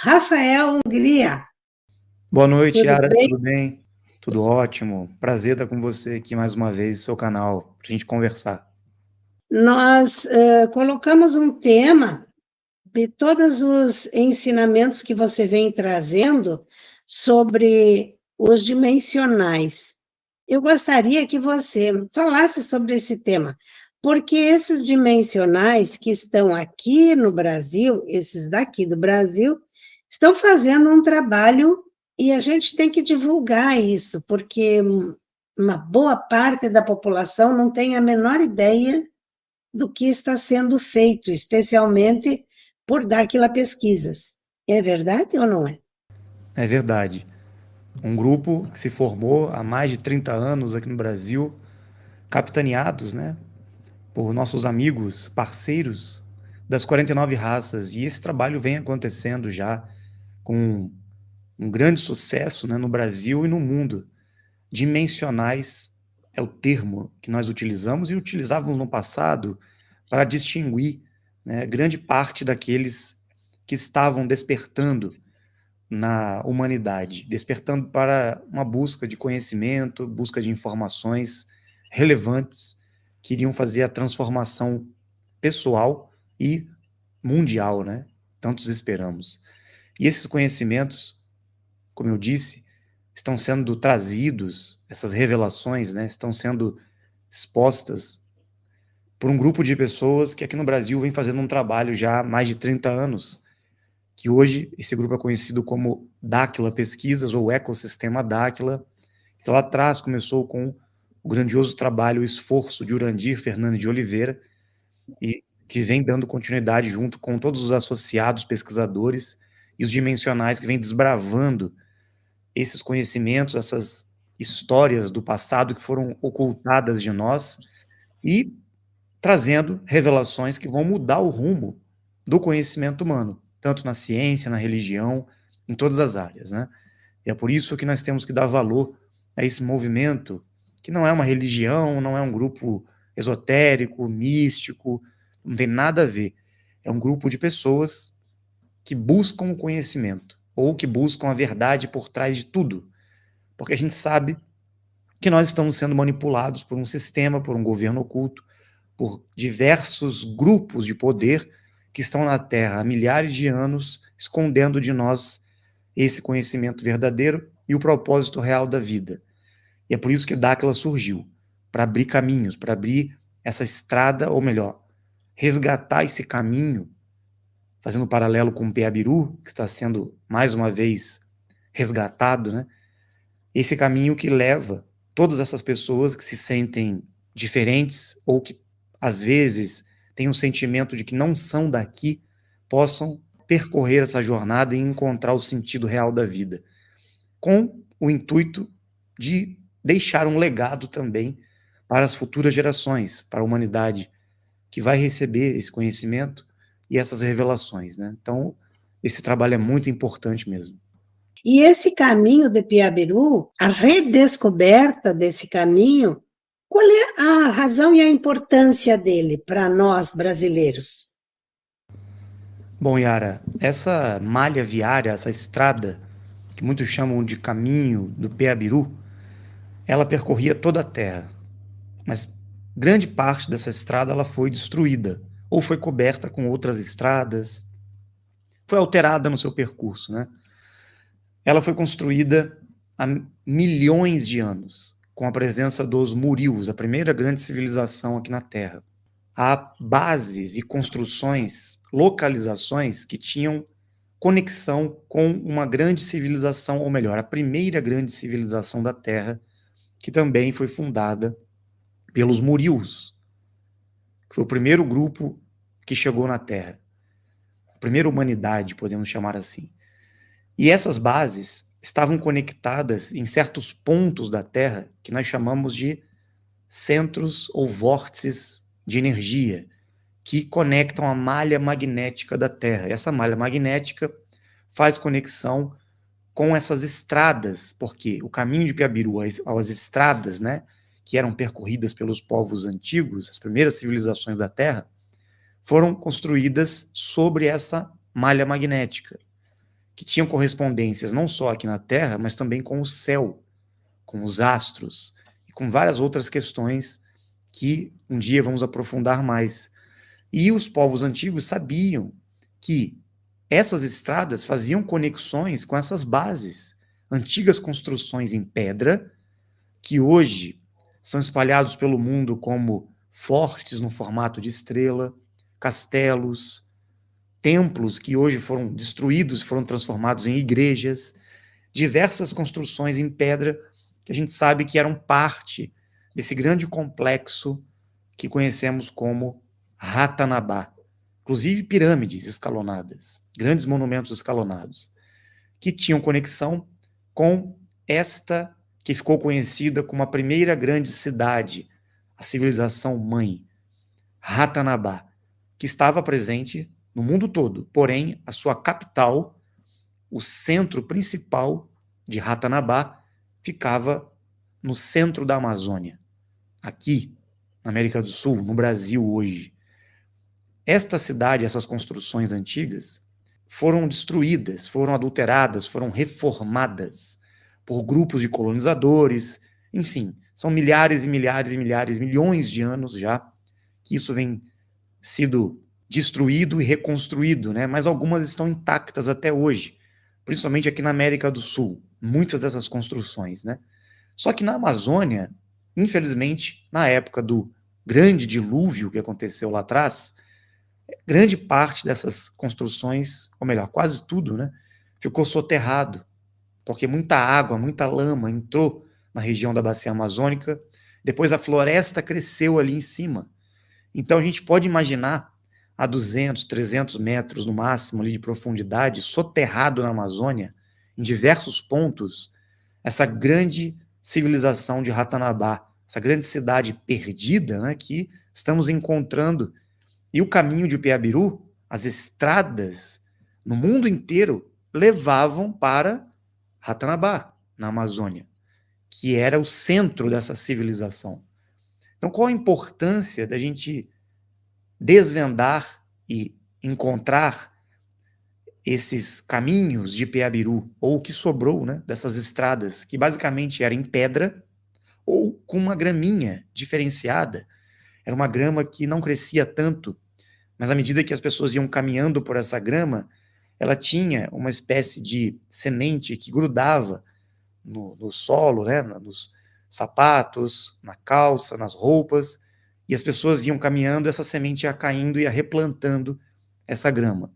Rafael Hungria, Boa noite, tudo Yara, bem? tudo bem? Tudo ótimo. Prazer estar com você aqui mais uma vez no seu canal, para a gente conversar. Nós colocamos um tema de todos os ensinamentos que você vem trazendo sobre os dimensionais. Eu gostaria que você falasse sobre esse tema, porque esses dimensionais que estão aqui no Brasil, esses daqui do Brasil, estão fazendo um trabalho e a gente tem que divulgar isso, porque uma boa parte da população não tem a menor ideia do que está sendo feito, especialmente por Dáquila Pesquisas. É verdade ou não é? É verdade. Um grupo que se formou há mais de 30 anos aqui no Brasil, capitaneados, né, por nossos amigos, parceiros das 49 raças. E esse trabalho vem acontecendo já com um grande sucesso, né, no Brasil e no mundo. Dimensionais é o termo que nós utilizamos e utilizávamos no passado para distinguir, né, grande parte daqueles que estavam despertando na humanidade, despertando para uma busca de conhecimento, busca de informações relevantes que iriam fazer a transformação pessoal e mundial, né? Tantos esperamos. E esses conhecimentos, como eu disse, estão sendo trazidos, essas revelações, né, estão sendo expostas por um grupo de pessoas que aqui no Brasil vem fazendo um trabalho já há mais de 30 anos, que hoje esse grupo é conhecido como Dáquila Pesquisas ou Ecossistema Dáquila, que lá atrás começou com o grandioso trabalho, o esforço de Urandir Fernandes de Oliveira, e que vem dando continuidade junto com todos os associados pesquisadores e os dimensionais que vêm desbravando esses conhecimentos, essas histórias do passado que foram ocultadas de nós e trazendo revelações que vão mudar o rumo do conhecimento humano, tanto na ciência, na religião, em todas as áreas, né? E é por isso que nós temos que dar valor a esse movimento, que não é uma religião, não é um grupo esotérico, místico, não tem nada a ver. É um grupo de pessoas que buscam o conhecimento, ou que buscam a verdade por trás de tudo. Porque a gente sabe que nós estamos sendo manipulados por um sistema, por um governo oculto, por diversos grupos de poder que estão na Terra há milhares de anos, escondendo de nós esse conhecimento verdadeiro e o propósito real da vida. E é por isso que Dáquila surgiu, para abrir caminhos, para abrir essa estrada, ou melhor, resgatar esse caminho, fazendo um paralelo com o Peabiru, que está sendo mais uma vez resgatado, né? Esse caminho que leva todas essas pessoas que se sentem diferentes ou que às vezes têm um sentimento de que não são daqui, possam percorrer essa jornada e encontrar o sentido real da vida, com o intuito de deixar um legado também para as futuras gerações, para a humanidade que vai receber esse conhecimento e essas revelações, né? Então, esse trabalho é muito importante mesmo. E esse caminho de Piabiru, a redescoberta desse caminho, qual é a razão e a importância dele para nós brasileiros? Bom, Yara, essa malha viária, essa estrada, que muitos chamam de caminho do Peabiru, ela percorria toda a terra, mas grande parte dessa estrada ela foi destruída, ou foi coberta com outras estradas, foi alterada no seu percurso, né? Ela foi construída há milhões de anos, com a presença dos Murius, a primeira grande civilização aqui na Terra. Há bases e construções, localizações que tinham conexão com uma grande civilização, ou melhor, a primeira grande civilização da Terra, que também foi fundada pelos Murius, que foi o primeiro grupo que chegou na Terra, a primeira humanidade, podemos chamar assim. E essas bases estavam conectadas em certos pontos da Terra que nós chamamos de centros ou vórtices de energia, que conectam a malha magnética da Terra. Essa malha magnética faz conexão com essas estradas, porque o caminho de Piabiru, as estradas, né, que eram percorridas pelos povos antigos, as primeiras civilizações da Terra, foram construídas sobre essa malha magnética. que tinham correspondências não só aqui na Terra, mas também com o céu, com os astros e com várias outras questões que um dia vamos aprofundar mais. E os povos antigos sabiam que essas estradas faziam conexões com essas bases, antigas construções em pedra, que hoje são espalhados pelo mundo como fortes no formato de estrela, castelos, templos que hoje foram destruídos, foram transformados em igrejas, diversas construções em pedra que a gente sabe que eram parte desse grande complexo que conhecemos como Ratanabá. Inclusive pirâmides escalonadas, grandes monumentos escalonados, que tinham conexão com esta que ficou conhecida como a primeira grande cidade, a civilização mãe, Ratanabá, que estava presente no mundo todo, porém a sua capital, o centro principal de Ratanabá, ficava no centro da Amazônia, aqui na América do Sul, no Brasil hoje. Esta cidade, essas construções antigas, foram destruídas, foram adulteradas, foram reformadas por grupos de colonizadores, enfim, são milhares e milhares e milhares, milhões de anos já que isso vem sido destruído e reconstruído, né? Mas algumas estão intactas até hoje, principalmente aqui na América do Sul, muitas dessas construções, né? Só que na Amazônia, infelizmente, na época do grande dilúvio que aconteceu lá atrás, grande parte dessas construções, ou melhor, quase tudo, né, ficou soterrado, porque muita água, muita lama entrou na região da bacia amazônica, depois a floresta cresceu ali em cima. Então a gente pode imaginar a 200, 300 metros no máximo ali de profundidade, soterrado na Amazônia, em diversos pontos, essa grande civilização de Ratanabá, essa grande cidade perdida, né, que estamos encontrando. E o caminho de Peabiru, as estradas no mundo inteiro levavam para Ratanabá, na Amazônia, que era o centro dessa civilização. Então, qual a importância da gente desvendar e encontrar esses caminhos de Peabiru, ou o que sobrou, né, dessas estradas, que basicamente eram em pedra ou com uma graminha diferenciada? Era uma grama que não crescia tanto, mas à medida que as pessoas iam caminhando por essa grama, ela tinha uma espécie de semente que grudava no solo, né, nos sapatos, na calça, nas roupas, e as pessoas iam caminhando, essa semente ia caindo e ia replantando essa grama.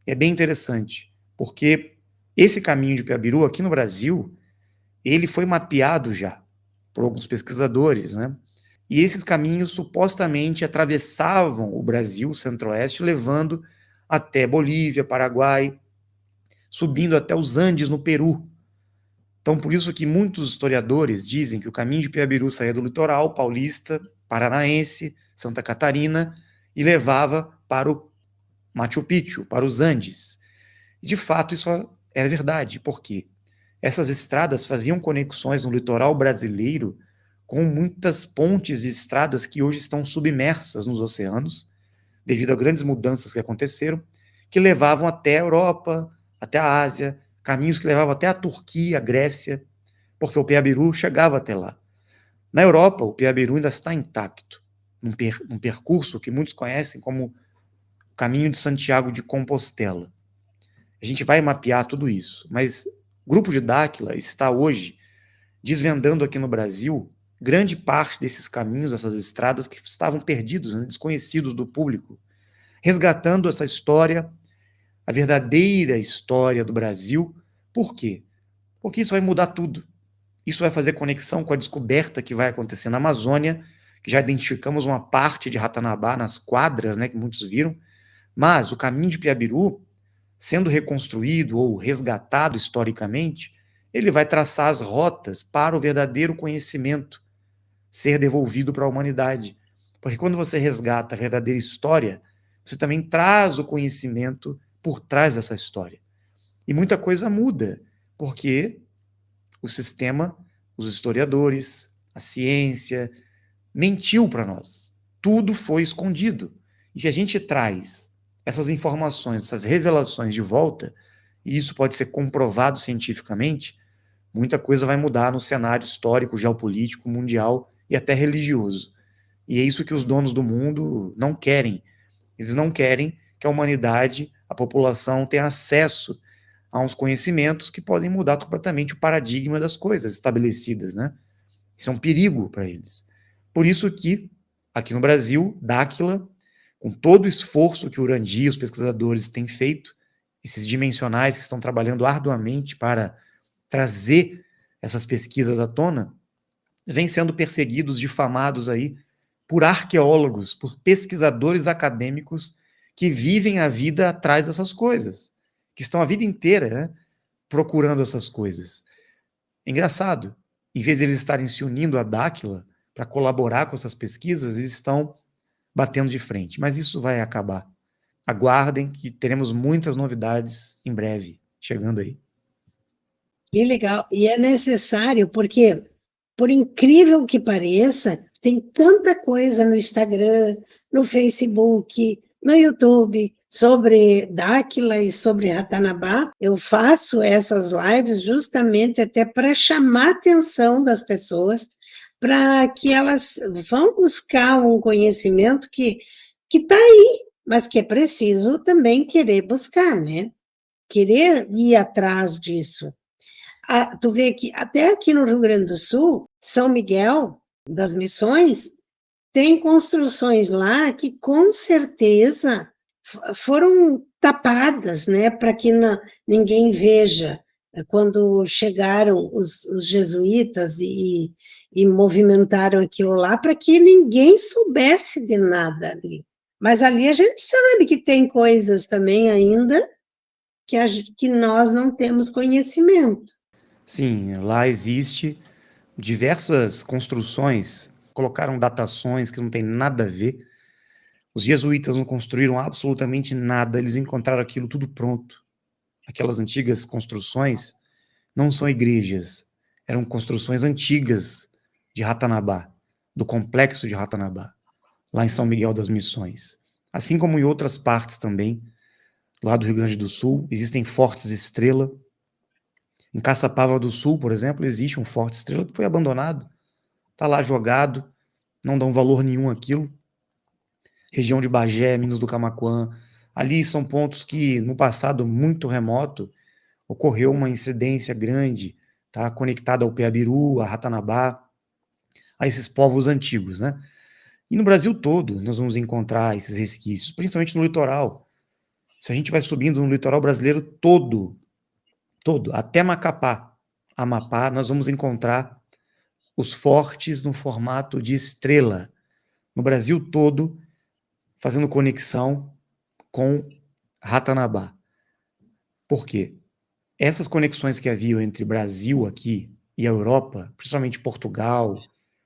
E é bem interessante, porque esse caminho de Peabiru, aqui no Brasil, ele foi mapeado já por alguns pesquisadores, né? E esses caminhos supostamente atravessavam o Brasil, o centro-oeste, levando até Bolívia, Paraguai, subindo até os Andes, no Peru. Então, por isso que muitos historiadores dizem que o caminho de Peabiru saía do litoral paulista, paranaense, Santa Catarina, e levava para o Machu Picchu, para os Andes. E, de fato, isso é verdade, porque essas estradas faziam conexões no litoral brasileiro com muitas pontes e estradas que hoje estão submersas nos oceanos, devido a grandes mudanças que aconteceram, que levavam até a Europa, até a Ásia, caminhos que levavam até a Turquia, a Grécia, porque o Peabiru chegava até lá. Na Europa, o Peabiru ainda está intacto, num percurso que muitos conhecem como o Caminho de Santiago de Compostela. A gente vai mapear tudo isso, mas o Grupo de Dáquila está hoje desvendando aqui no Brasil grande parte desses caminhos, essas estradas que estavam perdidos, né, desconhecidos do público, resgatando essa história, a verdadeira história do Brasil. Por quê? Porque isso vai mudar tudo. Isso vai fazer conexão com a descoberta que vai acontecer na Amazônia, que já identificamos uma parte de Ratanabá nas quadras, né, que muitos viram, mas o caminho de Peabiru, sendo reconstruído ou resgatado historicamente, ele vai traçar as rotas para o verdadeiro conhecimento ser devolvido para a humanidade. Porque quando você resgata a verdadeira história, você também traz o conhecimento por trás dessa história. E muita coisa muda, porque o sistema, os historiadores, a ciência, mentiu para nós. Tudo foi escondido. E se a gente traz essas informações, essas revelações de volta, e isso pode ser comprovado cientificamente, muita coisa vai mudar no cenário histórico, geopolítico, mundial e até religioso. E é isso que os donos do mundo não querem. Eles não querem que a humanidade, a população, tenha acesso a uns conhecimentos que podem mudar completamente o paradigma das coisas estabelecidas, né? Isso é um perigo para eles. Por isso que, aqui no Brasil, Dáquila, com todo o esforço que o Urandi e os pesquisadores têm feito, esses dimensionais que estão trabalhando arduamente para trazer essas pesquisas à tona, vêm sendo perseguidos, difamados aí por arqueólogos, por pesquisadores acadêmicos que vivem a vida atrás dessas coisas, que estão a vida inteira, né, procurando essas coisas. É engraçado, em vez de eles estarem se unindo à Dáquila para colaborar com essas pesquisas, eles estão batendo de frente. Mas isso vai acabar. Aguardem que teremos muitas novidades em breve, chegando aí. Que legal. E é necessário, porque, por incrível que pareça, tem tanta coisa no Instagram, no Facebook, no YouTube, sobre Dáquila e sobre Ratanabá. Eu faço essas lives justamente até para chamar a atenção das pessoas, para que elas vão buscar um conhecimento que está aí, mas que é preciso também querer buscar, né? Querer ir atrás disso. Tu vê que até aqui no Rio Grande do Sul, São Miguel das Missões, tem construções lá que com certeza foram tapadas, né, para que ninguém veja. Quando chegaram os jesuítas e movimentaram aquilo lá, para que ninguém soubesse de nada ali. Mas ali a gente sabe que tem coisas também ainda que nós não temos conhecimento. Sim, lá existe diversas construções, colocaram datações que não tem nada a ver. Os jesuítas não construíram absolutamente nada, eles encontraram aquilo tudo pronto. Aquelas antigas construções não são igrejas, eram construções antigas de Ratanabá, do complexo de Ratanabá, lá em São Miguel das Missões. Assim como em outras partes também, lá do Rio Grande do Sul, existem fortes estrela. Em Caçapava do Sul, por exemplo, existe um forte estrela que foi abandonado, está lá jogado, não dão valor nenhum àquilo. Região de Bagé, Minas do Camaquã, ali são pontos que, no passado muito remoto, ocorreu uma incidência grande, tá, conectada ao Peabiru, a Ratanabá, a esses povos antigos, né? E no Brasil todo nós vamos encontrar esses resquícios, principalmente no litoral. Se a gente vai subindo no litoral brasileiro todo, até Macapá, Amapá, nós vamos encontrar os fortes no formato de estrela. No Brasil todo, fazendo conexão com Ratanabá. Por quê? Essas conexões que haviam entre Brasil aqui e a Europa, principalmente Portugal,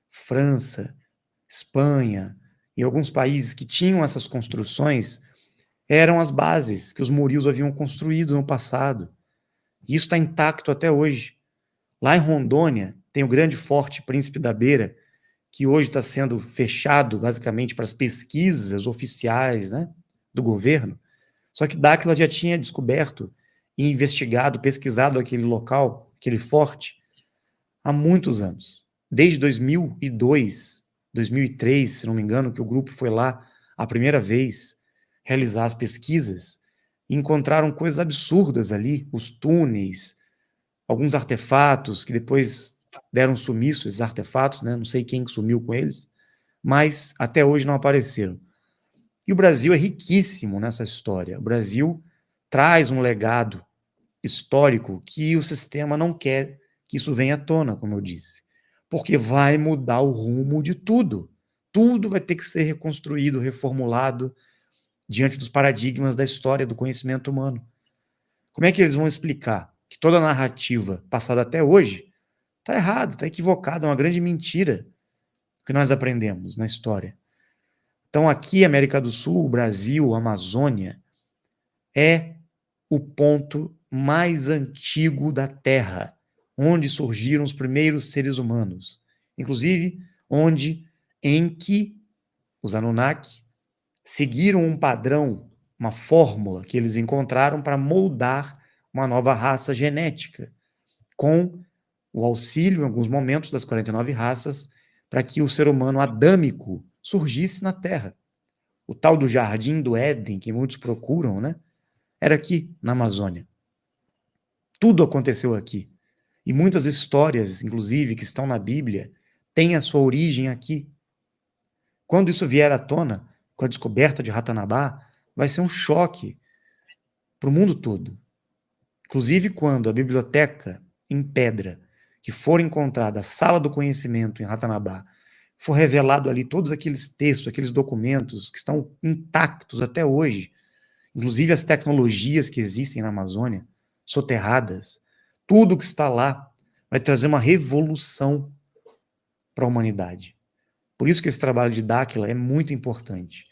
França, Espanha e alguns países que tinham essas construções, eram as bases que os morios haviam construído no passado. E isso está intacto até hoje. Lá em Rondônia, tem o grande forte Príncipe da Beira, que hoje está sendo fechado basicamente para as pesquisas oficiais, né, do governo. Só que Dáquila já tinha descoberto, investigado, pesquisado aquele local, aquele forte, há muitos anos. Desde 2002, 2003, se não me engano, que o grupo foi lá a primeira vez realizar as pesquisas, e encontraram coisas absurdas ali, os túneis, alguns artefatos que depois deram sumiço, esses artefatos, né? Não sei quem sumiu com eles, mas até hoje não apareceram. E o Brasil é riquíssimo nessa história. O Brasil traz um legado histórico que o sistema não quer que isso venha à tona, como eu disse, porque vai mudar o rumo de tudo. Tudo vai ter que ser reconstruído, reformulado diante dos paradigmas da história do conhecimento humano. Como é que eles vão explicar que toda a narrativa passada até hoje está errada, está equivocada, é uma grande mentira que nós aprendemos na história? Então, aqui, América do Sul, Brasil, Amazônia, é o ponto mais antigo da Terra, onde surgiram os primeiros seres humanos. Inclusive, em que os Anunnaki seguiram um padrão, uma fórmula que eles encontraram para moldar uma nova raça genética, com o auxílio, em alguns momentos, das 49 raças, para que o ser humano adâmico surgisse na Terra. O tal do Jardim do Éden, que muitos procuram, né? Era aqui, na Amazônia. Tudo aconteceu aqui. E muitas histórias, inclusive, que estão na Bíblia, têm a sua origem aqui. Quando isso vier à tona, com a descoberta de Ratanabá, vai ser um choque para o mundo todo. Inclusive quando a biblioteca em pedra, que for encontrada, a sala do conhecimento em Ratanabá, for revelado ali todos aqueles textos, aqueles documentos que estão intactos até hoje, inclusive as tecnologias que existem na Amazônia, soterradas, tudo que está lá vai trazer uma revolução para a humanidade. Por isso que esse trabalho de Dáquila é muito importante.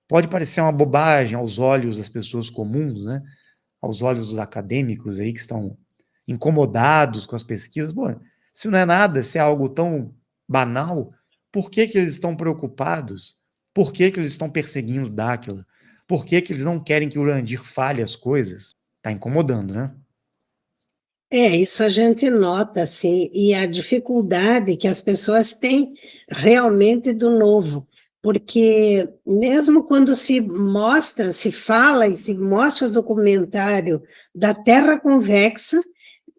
Pode parecer uma bobagem aos olhos das pessoas comuns, né? Aos olhos dos acadêmicos aí que estão incomodados com as pesquisas. Bom, se não é nada, se é algo tão banal, por que que eles estão preocupados? Por que que eles estão perseguindo Dáquila? Por que que eles não querem que o Urandir fale as coisas? Está incomodando, né? Isso a gente nota, assim, e a dificuldade que as pessoas têm realmente do novo, porque mesmo quando se mostra, se fala e se mostra o documentário da Terra convexa,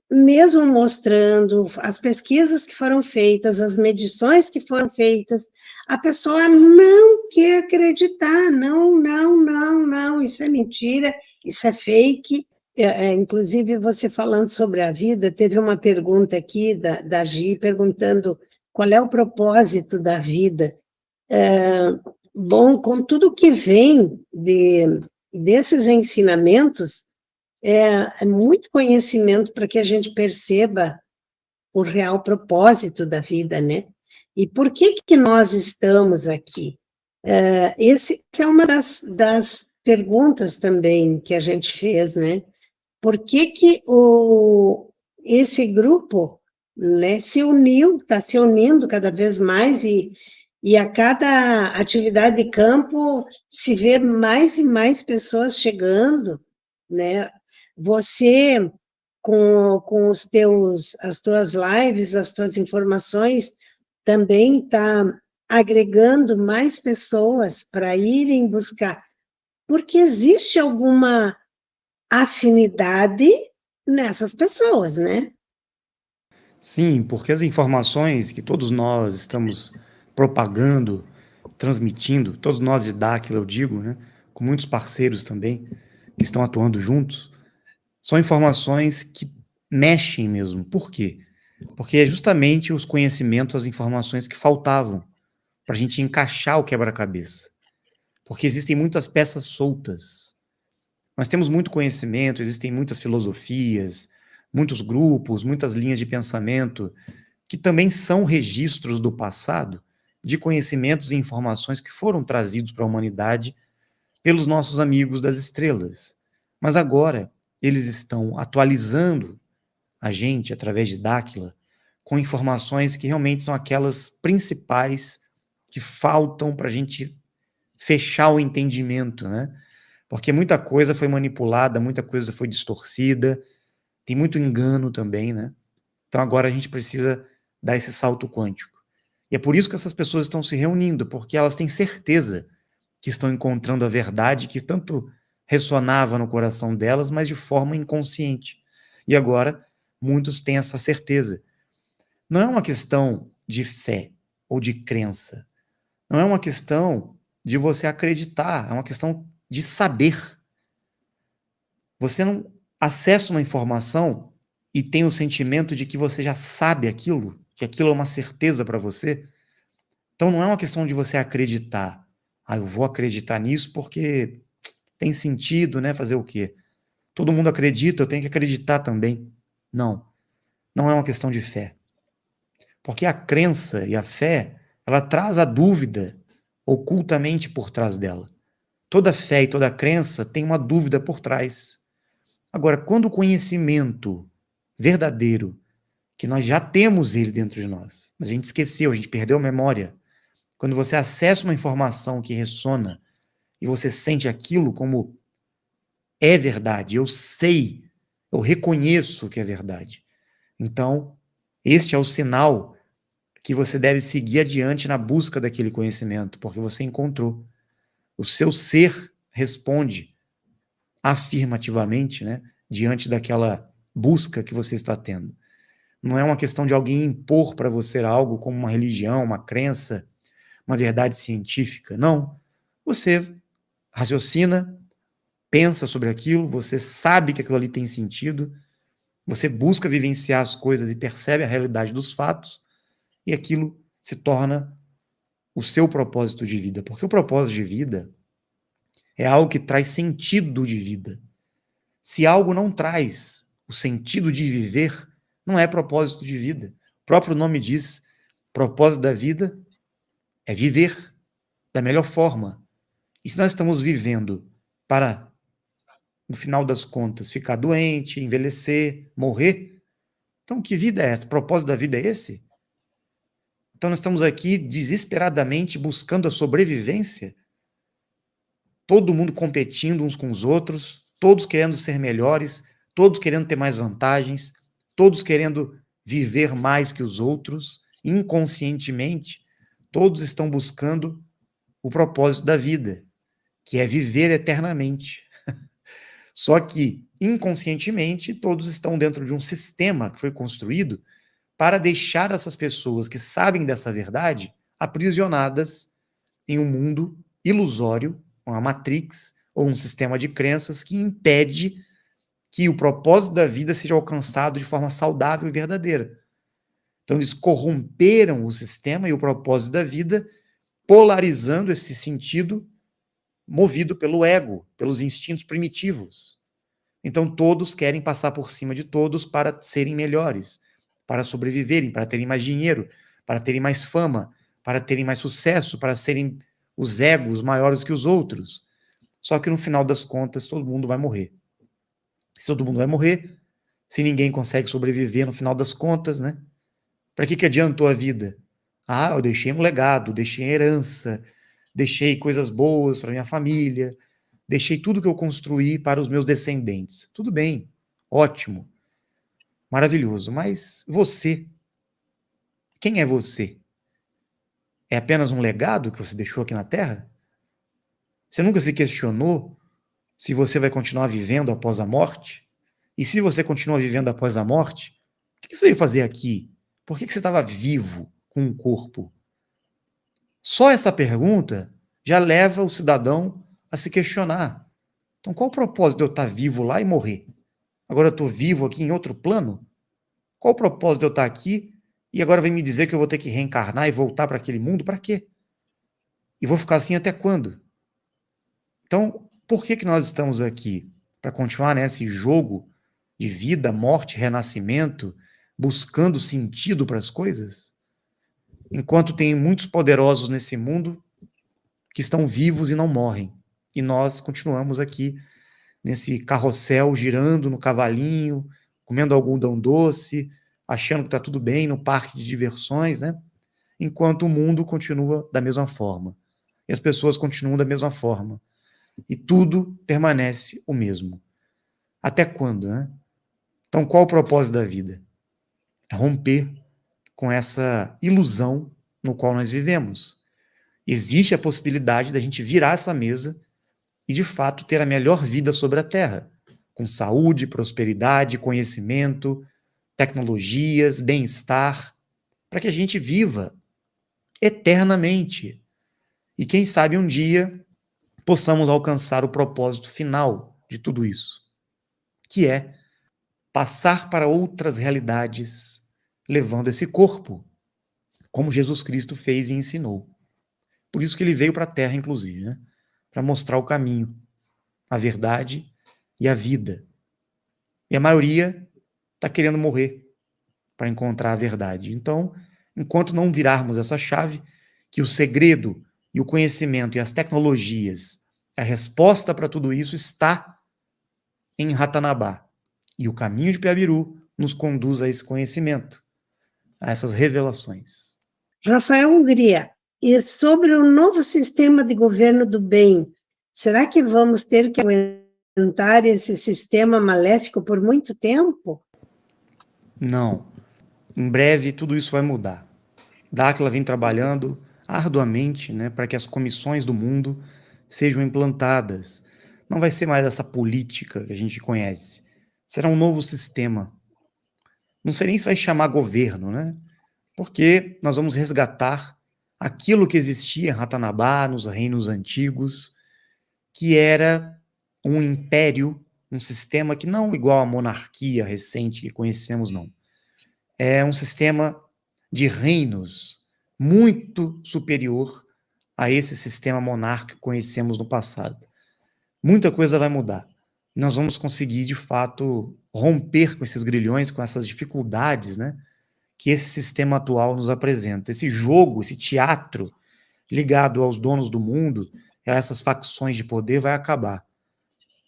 mesmo mostrando as pesquisas que foram feitas, as medições que foram feitas, a pessoa não quer acreditar, não, não, não, não, isso é mentira, isso é fake. Inclusive, você falando sobre a vida, teve uma pergunta aqui da Gi, perguntando qual é o propósito da vida. Bom, com tudo que vem desses ensinamentos, é muito conhecimento para que a gente perceba o real propósito da vida, né? E por que que nós estamos aqui? Essa é uma das perguntas também que a gente fez, né? Por que que esse grupo, né, se uniu, está se unindo cada vez mais e a cada atividade de campo se vê mais e mais pessoas chegando, né? Você, com as tuas lives, as tuas informações, também está agregando mais pessoas para irem buscar, porque existe alguma afinidade nessas pessoas, né? Sim, porque as informações que todos nós estamos propagando, transmitindo, todos nós de Dáquila, eu digo, né, com muitos parceiros também, que estão atuando juntos, são informações que mexem mesmo. Por quê? Porque é justamente os conhecimentos, as informações que faltavam para a gente encaixar o quebra-cabeça. Porque existem muitas peças soltas. Nós temos muito conhecimento, existem muitas filosofias, muitos grupos, muitas linhas de pensamento, que também são registros do passado, de conhecimentos e informações que foram trazidos para a humanidade pelos nossos amigos das estrelas. Mas agora eles estão atualizando a gente, através de Dáquila, com informações que realmente são aquelas principais que faltam para a gente fechar o entendimento, né? Porque muita coisa foi manipulada, muita coisa foi distorcida, tem muito engano também, né? Então agora a gente precisa dar esse salto quântico. E é por isso que essas pessoas estão se reunindo, porque elas têm certeza que estão encontrando a verdade que tanto ressonava no coração delas, mas de forma inconsciente. E agora muitos têm essa certeza. Não é uma questão de fé ou de crença. Não é uma questão de você acreditar, é uma questão de saber. Você não acessa uma informação e tem o sentimento de que você já sabe aquilo, que aquilo é uma certeza para você. Então não é uma questão de você acreditar. Ah, eu vou acreditar nisso porque tem sentido, né? Fazer o quê? Todo mundo acredita, eu tenho que acreditar também. Não, não é uma questão de fé. Porque a crença e a fé, ela traz a dúvida ocultamente por trás dela. Toda fé e toda crença tem uma dúvida por trás. Agora, quando o conhecimento verdadeiro, que nós já temos ele dentro de nós, mas a gente esqueceu, a gente perdeu a memória, quando você acessa uma informação que ressona e você sente aquilo como é verdade, eu sei Eu reconheço que é verdade. Então, este é o sinal que você deve seguir adiante na busca daquele conhecimento, porque você encontrou. O seu ser responde afirmativamente, né, diante daquela busca que você está tendo. Não é uma questão de alguém impor para você algo como uma religião, uma crença, uma verdade científica. Não. Você raciocina, pensa sobre aquilo, você sabe que aquilo ali tem sentido, você busca vivenciar as coisas e percebe a realidade dos fatos, e aquilo se torna o seu propósito de vida. Porque o propósito de vida é algo que traz sentido de vida. Se algo não traz o sentido de viver, não é propósito de vida. O próprio nome diz, propósito da vida é viver da melhor forma. E se nós estamos vivendo para, no final das contas, ficar doente, envelhecer, morrer, então que vida é essa? O propósito da vida é esse? Então nós estamos aqui desesperadamente buscando a sobrevivência, todo mundo competindo uns com os outros, todos querendo ser melhores, todos querendo ter mais vantagens, todos querendo viver mais que os outros, inconscientemente, todos estão buscando o propósito da vida, que é viver eternamente. Só que, inconscientemente, todos estão dentro de um sistema que foi construído para deixar essas pessoas que sabem dessa verdade aprisionadas em um mundo ilusório, uma matrix ou um sistema de crenças que impede que o propósito da vida seja alcançado de forma saudável e verdadeira. Então, eles corromperam o sistema e o propósito da vida, polarizando esse sentido movido pelo ego, pelos instintos primitivos. Então, todos querem passar por cima de todos para serem melhores, para sobreviverem, para terem mais dinheiro, para terem mais fama, para terem mais sucesso, para serem os egos maiores que os outros. Só que no final das contas, todo mundo vai morrer. Se todo mundo vai morrer, se ninguém consegue sobreviver no final das contas, né? Para que adiantou a vida? Ah, eu deixei um legado, deixei herança, deixei coisas boas para minha família, deixei tudo que eu construí para os meus descendentes. Tudo bem, ótimo, maravilhoso. Mas você, quem é você? É apenas um legado que você deixou aqui na Terra? Você nunca se questionou se você vai continuar vivendo após a morte? E se você continua vivendo após a morte, o que você veio fazer aqui? Por que você estava vivo com um corpo? Só essa pergunta já leva o cidadão a se questionar. Então, qual o propósito de eu estar vivo lá e morrer? Agora eu estou vivo aqui em outro plano? Qual o propósito de eu estar aqui e agora vem me dizer que eu vou ter que reencarnar e voltar para aquele mundo? Para quê? E vou ficar assim até quando? Então, por que nós estamos aqui? Para continuar nesse jogo de vida, morte, renascimento, buscando sentido para as coisas? Enquanto tem muitos poderosos nesse mundo que estão vivos e não morrem. E nós continuamos aqui nesse carrossel, girando no cavalinho, comendo algodão doce, achando que está tudo bem no parque de diversões, né? Enquanto o mundo continua da mesma forma. E as pessoas continuam da mesma forma. E tudo permanece o mesmo. Até quando, né? Então, qual o propósito da vida? É romper com essa ilusão no qual nós vivemos. Existe a possibilidade da gente virar essa mesa e, de fato, ter a melhor vida sobre a Terra, com saúde, prosperidade, conhecimento, tecnologias, bem-estar, para que a gente viva eternamente. E quem sabe um dia possamos alcançar o propósito final de tudo isso, que é passar para outras realidades, levando esse corpo, como Jesus Cristo fez e ensinou. Por isso que ele veio para a Terra, inclusive, né? Para mostrar o caminho, a verdade e a vida. E a maioria está querendo morrer para encontrar a verdade. Então, enquanto não virarmos essa chave, que o segredo e o conhecimento e as tecnologias, a resposta para tudo isso está em Ratanabá. E o caminho de Piabiru nos conduz a esse conhecimento, a essas revelações. Rafael Hungria, e sobre o novo sistema de governo do bem, será que vamos ter que aguentar sustentar esse sistema maléfico por muito tempo? Não. Em breve, tudo isso vai mudar. Dáquila vem trabalhando arduamente, né, para que as comissões do mundo sejam implantadas. Não vai ser mais essa política que a gente conhece. Será um novo sistema. Não sei nem se vai chamar governo, né? Porque nós vamos resgatar aquilo que existia em Ratanabá, nos reinos antigos, que era um império, um sistema que não igual à monarquia recente que conhecemos, não. É um sistema de reinos muito superior a esse sistema monárquico que conhecemos no passado. Muita coisa vai mudar. Nós vamos conseguir, de fato, romper com esses grilhões, com essas dificuldades, né, que esse sistema atual nos apresenta. Esse jogo, esse teatro ligado aos donos do mundo, a essas facções de poder, vai acabar.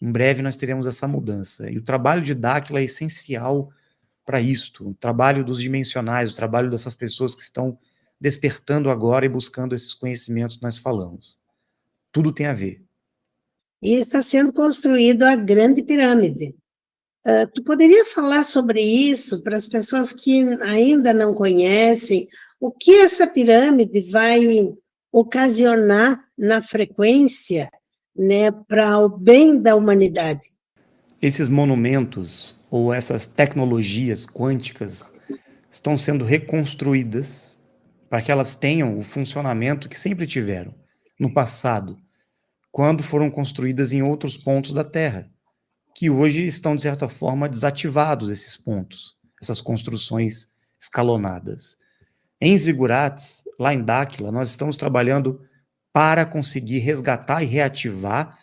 Em breve nós teremos essa mudança. E o trabalho de Dáquila é essencial para isto. O trabalho dos dimensionais, o trabalho dessas pessoas que estão despertando agora e buscando esses conhecimentos que nós falamos. Tudo tem a ver. E está sendo construído a Grande Pirâmide. Tu poderia falar sobre isso para as pessoas que ainda não conhecem? O que essa pirâmide vai ocasionar na frequência, né, para o bem da humanidade? Esses monumentos ou essas tecnologias quânticas estão sendo reconstruídas para que elas tenham o funcionamento que sempre tiveram no passado, quando foram construídas em outros pontos da Terra, que hoje estão, de certa forma, desativados esses pontos, essas construções escalonadas. Em Zigurates, lá em Dáquila, nós estamos trabalhando para conseguir resgatar e reativar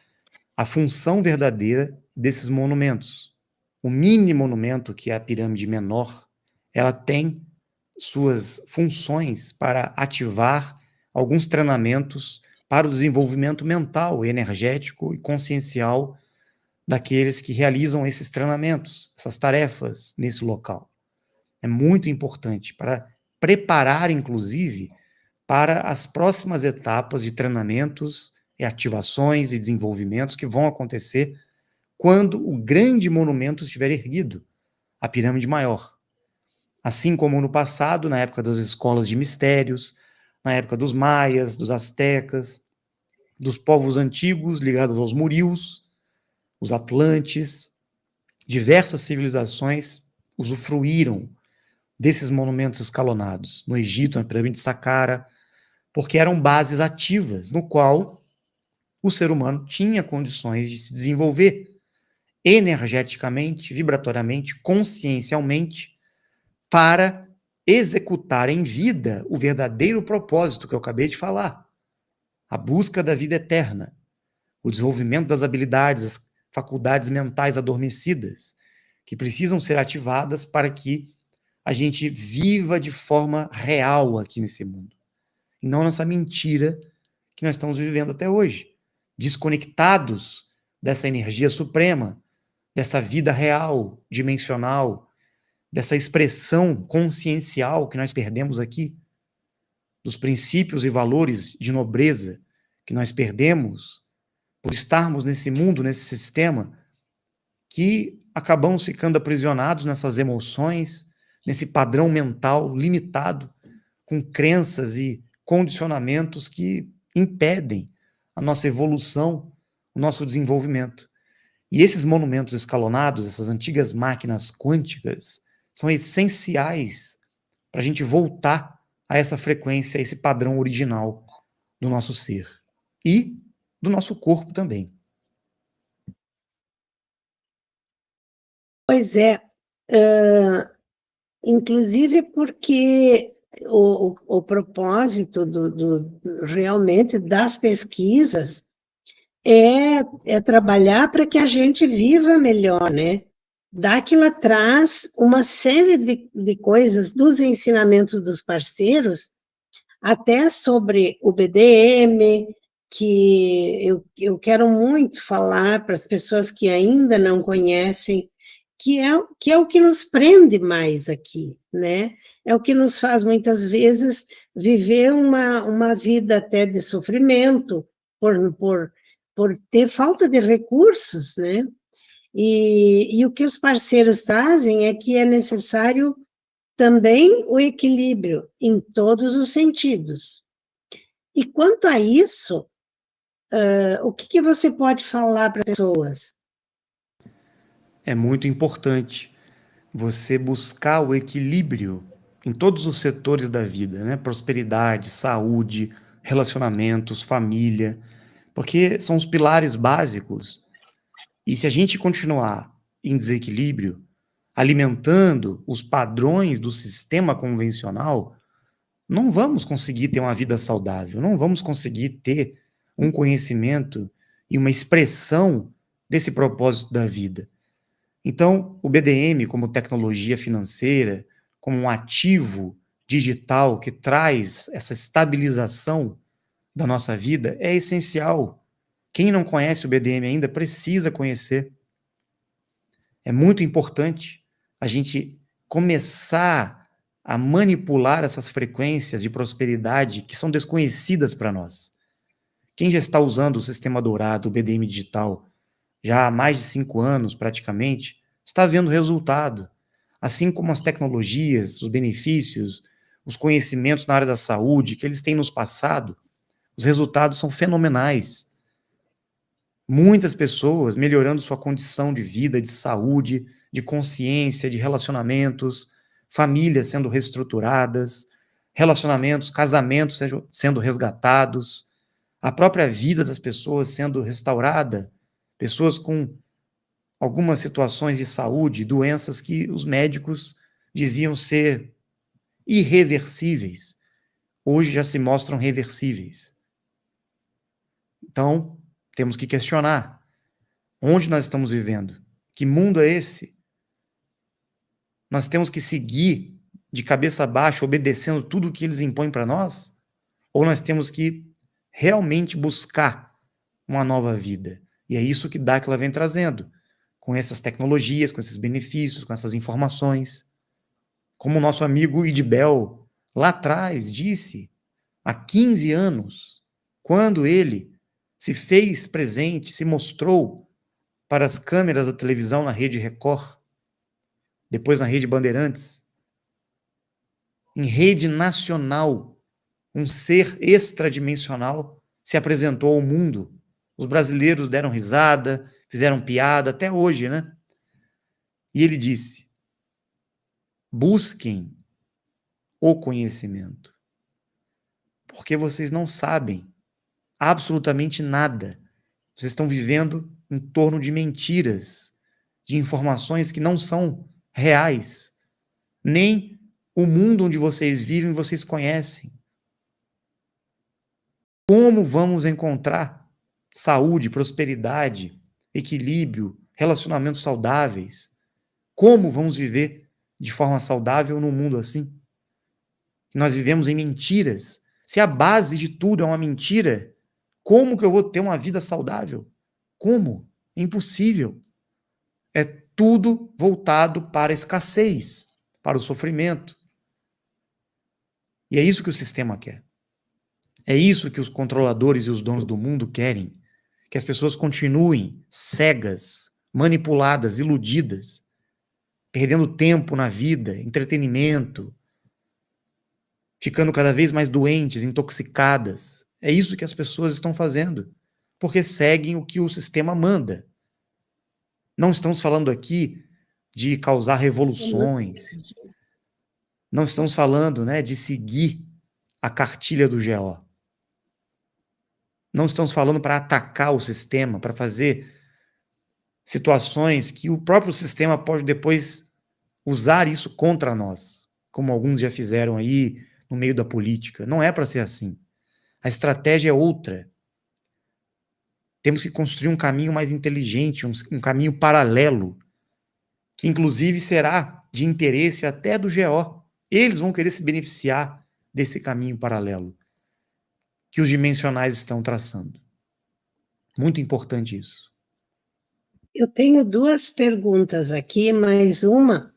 a função verdadeira desses monumentos. O mini monumento, que é a pirâmide menor, ela tem suas funções para ativar alguns treinamentos para o desenvolvimento mental, energético e consciencial daqueles que realizam esses treinamentos, essas tarefas nesse local. É muito importante para preparar, inclusive, para as próximas etapas de treinamentos e ativações e desenvolvimentos que vão acontecer quando o grande monumento estiver erguido, a pirâmide maior. Assim como no passado, na época das escolas de mistérios, na época dos maias, dos astecas, dos povos antigos ligados aos murios, os atlantes, diversas civilizações usufruíram desses monumentos escalonados. No Egito, na pirâmide de Saqqara, porque eram bases ativas, no qual o ser humano tinha condições de se desenvolver energeticamente, vibratoriamente, consciencialmente, para executar em vida o verdadeiro propósito que eu acabei de falar, a busca da vida eterna, o desenvolvimento das habilidades, as faculdades mentais adormecidas, que precisam ser ativadas para que a gente viva de forma real aqui nesse mundo, e não nessa mentira que nós estamos vivendo até hoje, desconectados dessa energia suprema, dessa vida real, dimensional, dessa expressão consciencial que nós perdemos aqui, dos princípios e valores de nobreza que nós perdemos por estarmos nesse mundo, nesse sistema, que acabamos ficando aprisionados nessas emoções, nesse padrão mental limitado, com crenças e condicionamentos que impedem a nossa evolução, o nosso desenvolvimento. E esses monumentos escalonados, essas antigas máquinas quânticas, são essenciais para a gente voltar a essa frequência, a esse padrão original do nosso ser e do nosso corpo também. Pois é, inclusive porque o propósito realmente das pesquisas é trabalhar para que a gente viva melhor, né? Dáquila traz uma série de coisas dos ensinamentos dos parceiros, até sobre o BDM, que eu quero muito falar para as pessoas que ainda não conhecem, que é o que nos prende mais aqui, né? É o que nos faz, muitas vezes, viver uma vida até de sofrimento, por ter falta de recursos, né? E o que os parceiros trazem é que é necessário também o equilíbrio em todos os sentidos. E quanto a isso, o que você pode falar para as pessoas? É muito importante você buscar o equilíbrio em todos os setores da vida, né? Prosperidade, saúde, relacionamentos, família, porque são os pilares básicos. E se a gente continuar em desequilíbrio, alimentando os padrões do sistema convencional, não vamos conseguir ter uma vida saudável, não vamos conseguir ter um conhecimento e uma expressão desse propósito da vida. Então, o BDM, como tecnologia financeira, como um ativo digital que traz essa estabilização da nossa vida, é essencial. Quem não conhece o BDM ainda precisa conhecer. É muito importante a gente começar a manipular essas frequências de prosperidade que são desconhecidas para nós. Quem já está usando o sistema dourado, o BDM digital, já há mais de 5 anos praticamente, está vendo resultado. Assim como as tecnologias, os benefícios, os conhecimentos na área da saúde que eles têm nos passado, os resultados são fenomenais. Muitas pessoas melhorando sua condição de vida, de saúde, de consciência, de relacionamentos, famílias sendo reestruturadas, relacionamentos, casamentos sendo resgatados, a própria vida das pessoas sendo restaurada, pessoas com algumas situações de saúde, doenças que os médicos diziam ser irreversíveis, hoje já se mostram reversíveis. Então, temos que questionar onde nós estamos vivendo, que mundo é esse? Nós temos que seguir de cabeça baixa, obedecendo tudo o que eles impõem para nós? Ou nós temos que realmente buscar uma nova vida? E é isso que Daquila vem trazendo, com essas tecnologias, com esses benefícios, com essas informações. Como o nosso amigo Idibel, lá atrás, disse, há 15 anos, quando ele se fez presente, se mostrou para as câmeras da televisão na Rede Record, depois na Rede Bandeirantes, em rede nacional, um ser extradimensional se apresentou ao mundo. Os brasileiros deram risada, fizeram piada, até hoje, né? E ele disse, busquem o conhecimento, porque vocês não sabem absolutamente nada. Vocês estão vivendo em torno de mentiras, de informações que não são reais. Nem o mundo onde vocês vivem, vocês conhecem. Como vamos encontrar saúde, prosperidade, equilíbrio, relacionamentos saudáveis? Como vamos viver de forma saudável num mundo assim? Nós vivemos em mentiras. Se a base de tudo é uma mentira, como que eu vou ter uma vida saudável? Como? É impossível. É tudo voltado para a escassez, para o sofrimento. E é isso que o sistema quer. É isso que os controladores e os donos do mundo querem. Que as pessoas continuem cegas, manipuladas, iludidas, perdendo tempo na vida, entretenimento, ficando cada vez mais doentes, intoxicadas. É isso que as pessoas estão fazendo, porque seguem o que o sistema manda. Não estamos falando aqui de causar revoluções, não estamos falando, né, de seguir a cartilha do GO. Não estamos falando para atacar o sistema, para fazer situações que o próprio sistema pode depois usar isso contra nós, como alguns já fizeram aí no meio da política. Não é para ser assim. A estratégia é outra. Temos que construir um caminho mais inteligente, um caminho paralelo, que inclusive será de interesse até do GO. Eles vão querer se beneficiar desse caminho paralelo que os dimensionais estão traçando. Muito importante isso. Eu tenho duas perguntas aqui, mas uma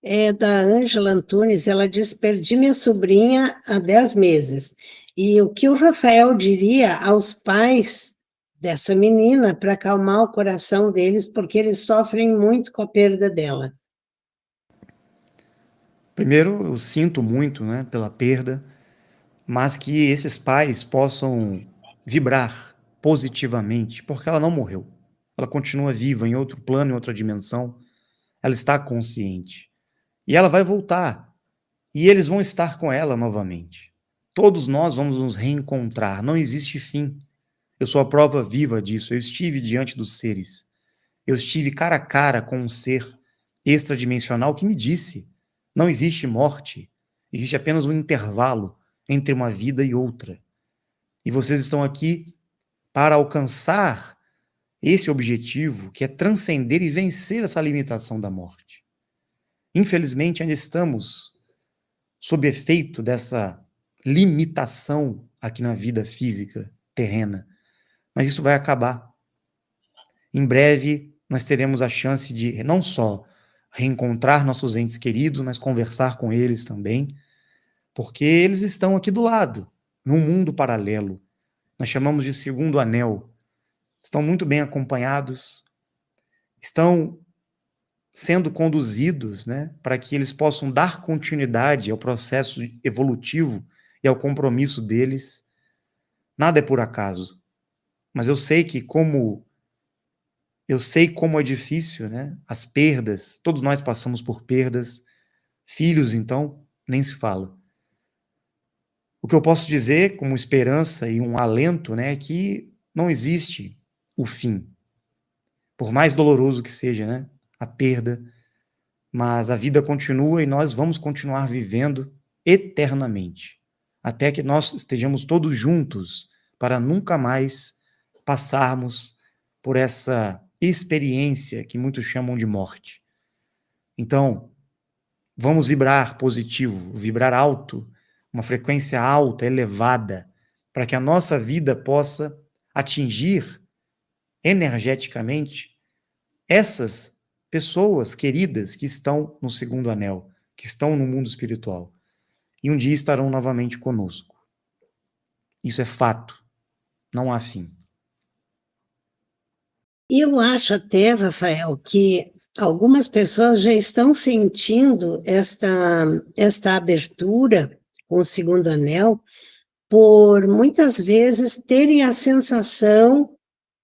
é da Ângela Antunes. Ela diz, perdi minha sobrinha há 10 meses. E o que o Rafael diria aos pais dessa menina para acalmar o coração deles, porque eles sofrem muito com a perda dela. Primeiro, eu sinto muito, né, pela perda, mas que esses pais possam vibrar positivamente, porque ela não morreu. Ela continua viva em outro plano, em outra dimensão. Ela está consciente. E ela vai voltar. E eles vão estar com ela novamente. Todos nós vamos nos reencontrar. Não existe fim. Eu sou a prova viva disso. Eu estive diante dos seres. Eu estive cara a cara com um ser extradimensional que me disse: não existe morte. Existe apenas um intervalo entre uma vida e outra. E vocês estão aqui para alcançar esse objetivo, que é transcender e vencer essa limitação da morte. Infelizmente, ainda estamos sob efeito dessa limitação aqui na vida física terrena. Mas isso vai acabar. Em breve, nós teremos a chance de não só reencontrar nossos entes queridos, mas conversar com eles também, porque eles estão aqui do lado, num mundo paralelo. Nós chamamos de segundo anel. Estão muito bem acompanhados, estão sendo conduzidos, né, para que eles possam dar continuidade ao processo evolutivo e ao compromisso deles. Nada é por acaso, mas eu sei como é difícil, né, as perdas, todos nós passamos por perdas, filhos, então, nem se fala. O que eu posso dizer como esperança e um alento, né, é que não existe o fim. Por mais doloroso que seja, né, a perda, mas a vida continua e nós vamos continuar vivendo eternamente, até que nós estejamos todos juntos para nunca mais passarmos por essa experiência que muitos chamam de morte. Então, vamos vibrar positivo, vibrar alto, uma frequência alta, elevada, para que a nossa vida possa atingir energeticamente essas pessoas queridas que estão no segundo anel, que estão no mundo espiritual, e um dia estarão novamente conosco. Isso é fato, não há fim. Eu acho até, Rafael, que algumas pessoas já estão sentindo esta abertura com o segundo anel, por muitas vezes terem a sensação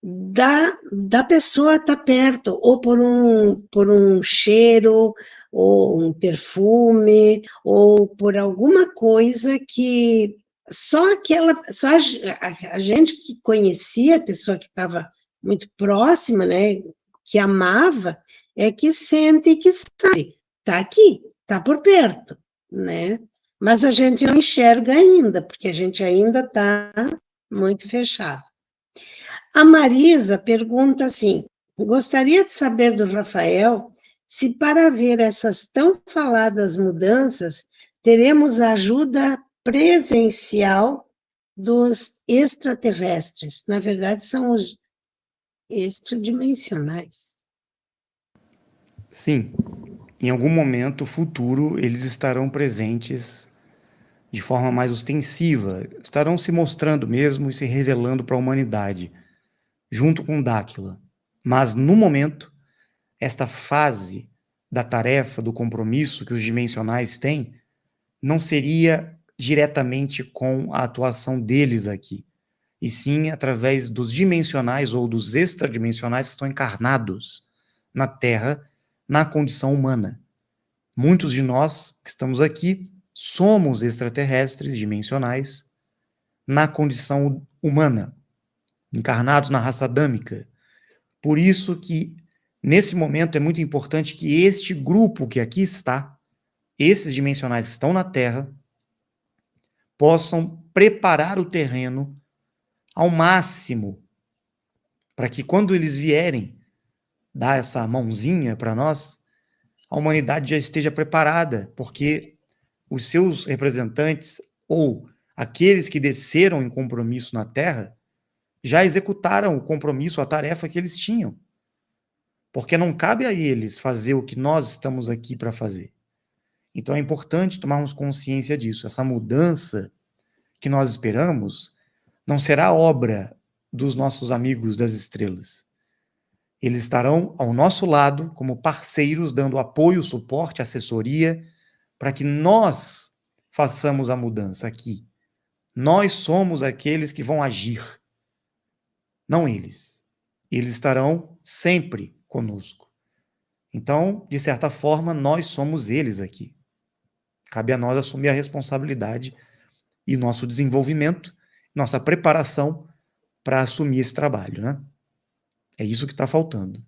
da pessoa estar perto, ou por um cheiro, ou um perfume, ou por alguma coisa que só a gente que conhecia a pessoa que estava muito próxima, né, que amava, é que sente e que sabe, está aqui, está por perto, né? Mas a gente não enxerga ainda, porque a gente ainda está muito fechado. A Marisa pergunta assim: gostaria de saber do Rafael se, para ver essas tão faladas mudanças, teremos ajuda presencial dos extraterrestres. Na verdade, são os extradimensionais. Sim, em algum momento futuro eles estarão presentes de forma mais ostensiva, estarão se mostrando mesmo e se revelando para a humanidade, junto com Dáquila. Mas no momento, esta fase da tarefa, do compromisso que os dimensionais têm, não seria diretamente com a atuação deles aqui, e sim através dos dimensionais ou dos extradimensionais que estão encarnados na Terra, na condição humana. Muitos de nós que estamos aqui somos extraterrestres dimensionais na condição humana, encarnados na raça adâmica. Por isso que, nesse momento, é muito importante que este grupo que aqui está, esses dimensionais que estão na Terra, possam preparar o terreno ao máximo para que, quando eles vierem dar essa mãozinha para nós, a humanidade já esteja preparada, porque os seus representantes ou aqueles que desceram em compromisso na Terra já executaram o compromisso, a tarefa que eles tinham. Porque não cabe a eles fazer o que nós estamos aqui para fazer. Então é importante tomarmos consciência disso. Essa mudança que nós esperamos não será obra dos nossos amigos das estrelas. Eles estarão ao nosso lado como parceiros, dando apoio, suporte, assessoria, para que nós façamos a mudança aqui. Nós somos aqueles que vão agir, não eles. Eles estarão sempre conosco. Então, de certa forma, nós somos eles aqui. Cabe a nós assumir a responsabilidade e nosso desenvolvimento, nossa preparação para assumir esse trabalho, né? É isso que está faltando.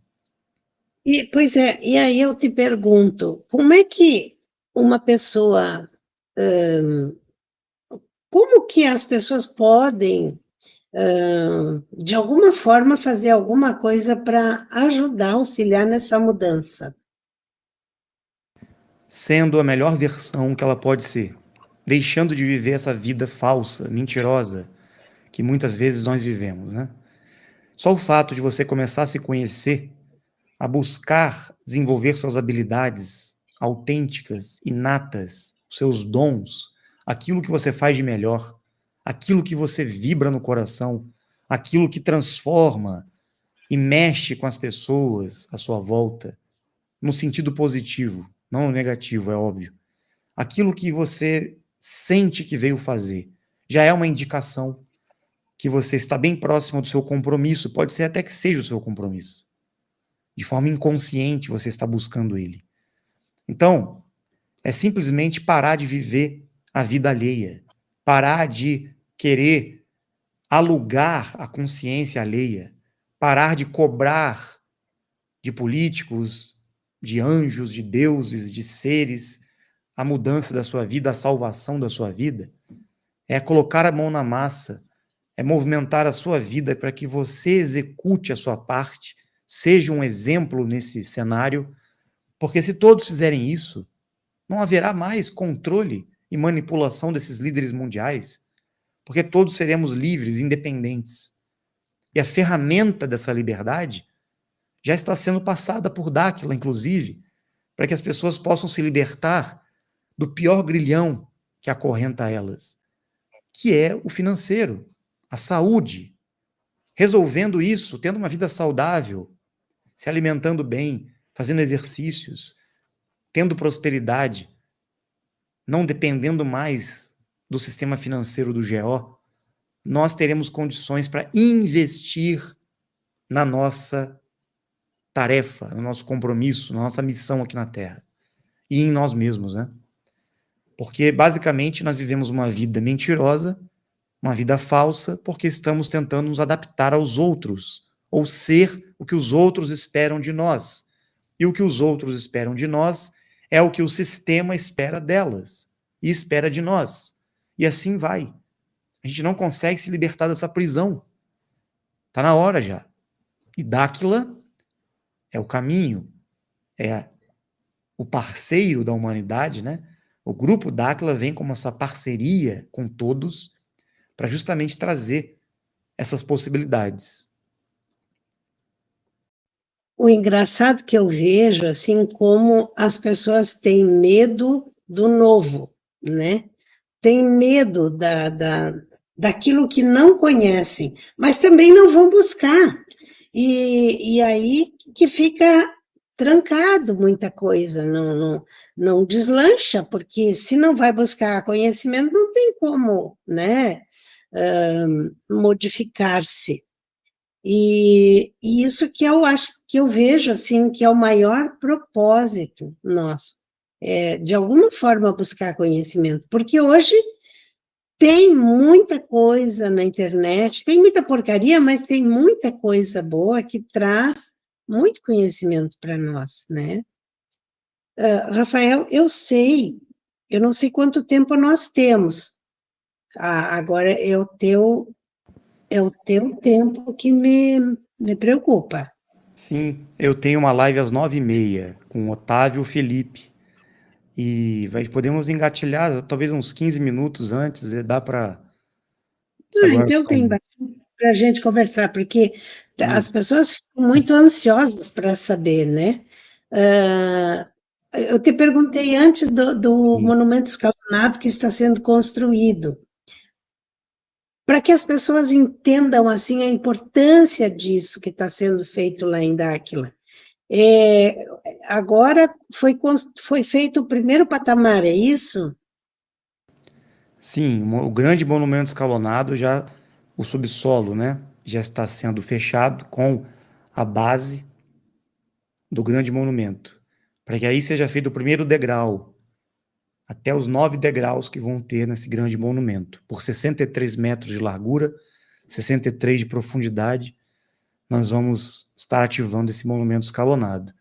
Pois é, e aí eu te pergunto, como é que uma pessoa, como que as pessoas podem, de alguma forma, fazer alguma coisa para ajudar, auxiliar nessa mudança? Sendo a melhor versão que ela pode ser, deixando de viver essa vida falsa, mentirosa, que muitas vezes nós vivemos, né? Só o fato de você começar a se conhecer, a buscar desenvolver suas habilidades autênticas, inatas, seus dons, aquilo que você faz de melhor, aquilo que você vibra no coração, aquilo que transforma e mexe com as pessoas à sua volta, no sentido positivo, não no negativo, é óbvio. Aquilo que você sente que veio fazer já é uma indicação que você está bem próximo do seu compromisso, pode ser até que seja o seu compromisso. De forma inconsciente você está buscando ele. Então, é simplesmente parar de viver a vida alheia, parar de querer alugar a consciência alheia, parar de cobrar de políticos, de anjos, de deuses, de seres, a mudança da sua vida, a salvação da sua vida. É colocar a mão na massa, é movimentar a sua vida para que você execute a sua parte, seja um exemplo nesse cenário, porque se todos fizerem isso, não haverá mais controle e manipulação desses líderes mundiais, porque todos seremos livres, independentes. E a ferramenta dessa liberdade já está sendo passada por Dáquila, inclusive, para que as pessoas possam se libertar do pior grilhão que acorrenta elas, que é o financeiro, a saúde. Resolvendo isso, tendo uma vida saudável, se alimentando bem, fazendo exercícios, tendo prosperidade, não dependendo mais do sistema financeiro do GO, nós teremos condições para investir na nossa tarefa, no nosso compromisso, na nossa missão aqui na Terra. E em nós mesmos, né? Porque, basicamente, nós vivemos uma vida mentirosa, uma vida falsa, porque estamos tentando nos adaptar aos outros, ou ser o que os outros esperam de nós. E o que os outros esperam de nós é o que o sistema espera delas e espera de nós. E assim vai. A gente não consegue se libertar dessa prisão. Está na hora já. E Dáquila é o caminho, é o parceiro da humanidade, né? O grupo Dáquila vem como essa parceria com todos para justamente trazer essas possibilidades. O engraçado que eu vejo, assim, como as pessoas têm medo do novo, né? Têm medo daquilo que não conhecem, mas também não vão buscar. E aí que fica trancado muita coisa, não deslancha, porque se não vai buscar conhecimento, não tem como, né, modificar-se. E isso que eu acho que eu vejo assim que é o maior propósito nosso, de alguma forma buscar conhecimento, porque hoje tem muita coisa na internet, tem muita porcaria, mas tem muita coisa boa que traz muito conhecimento para nós, né? Rafael, eu não sei quanto tempo nós temos. Agora é o teu tempo que me preocupa. Sim, eu tenho uma live às 9h30 com o Otávio Felipe. E podemos engatilhar talvez uns 15 minutos antes, dá para. Agora Então tem são. bastante para a gente conversar, porque as Isso. pessoas ficam muito ansiosas para saber, né? Eu te perguntei antes do Sim. monumento escalonado que está sendo construído. para que as pessoas entendam assim a importância disso que está sendo feito lá em Dáquila. Agora foi feito o primeiro patamar, é isso? Sim, o grande monumento escalonado já, o subsolo, né, já está sendo fechado com a base do grande monumento, para que aí seja feito o primeiro degrau, até os 9 degraus que vão ter nesse grande monumento, por 63 metros de largura, 63 de profundidade, nós vamos estar ativando esse monumento escalonado.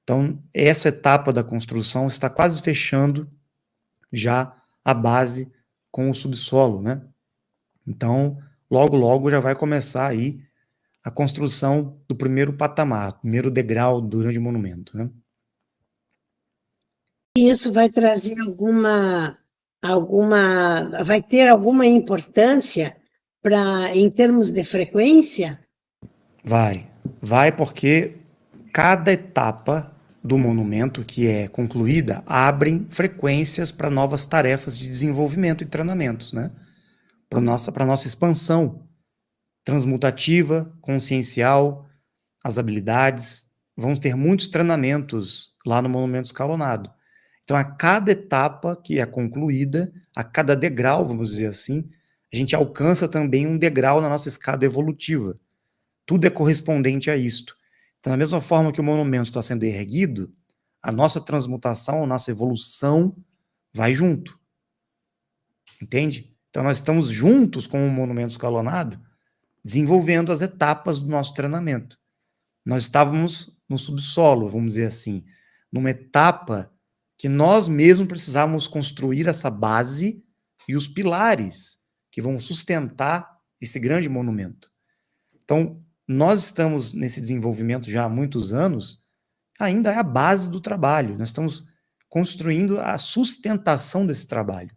Então, essa etapa da construção está quase fechando já a base com o subsolo, né? Então, logo, logo já vai começar aí a construção do primeiro patamar, primeiro degrau do grande monumento, né? E isso vai trazer vai ter alguma importância em termos de frequência? Vai porque cada etapa do monumento que é concluída abrem frequências para novas tarefas de desenvolvimento e treinamentos, né? Para nossa expansão transmutativa, consciencial, as habilidades. Vamos ter muitos treinamentos lá no monumento escalonado. Então, a cada etapa que é concluída, a cada degrau, vamos dizer assim, a gente alcança também um degrau na nossa escada evolutiva. Tudo é correspondente a isto. Então, da mesma forma que o monumento está sendo erguido, a nossa transmutação, a nossa evolução vai junto. Entende? Então, nós estamos juntos com o monumento escalonado, desenvolvendo as etapas do nosso treinamento. Nós estávamos no subsolo, vamos dizer assim, numa etapa que nós mesmos precisávamos construir essa base e os pilares que vão sustentar esse grande monumento. Então, nós estamos nesse desenvolvimento já há muitos anos, ainda é a base do trabalho. Nós estamos construindo a sustentação desse trabalho.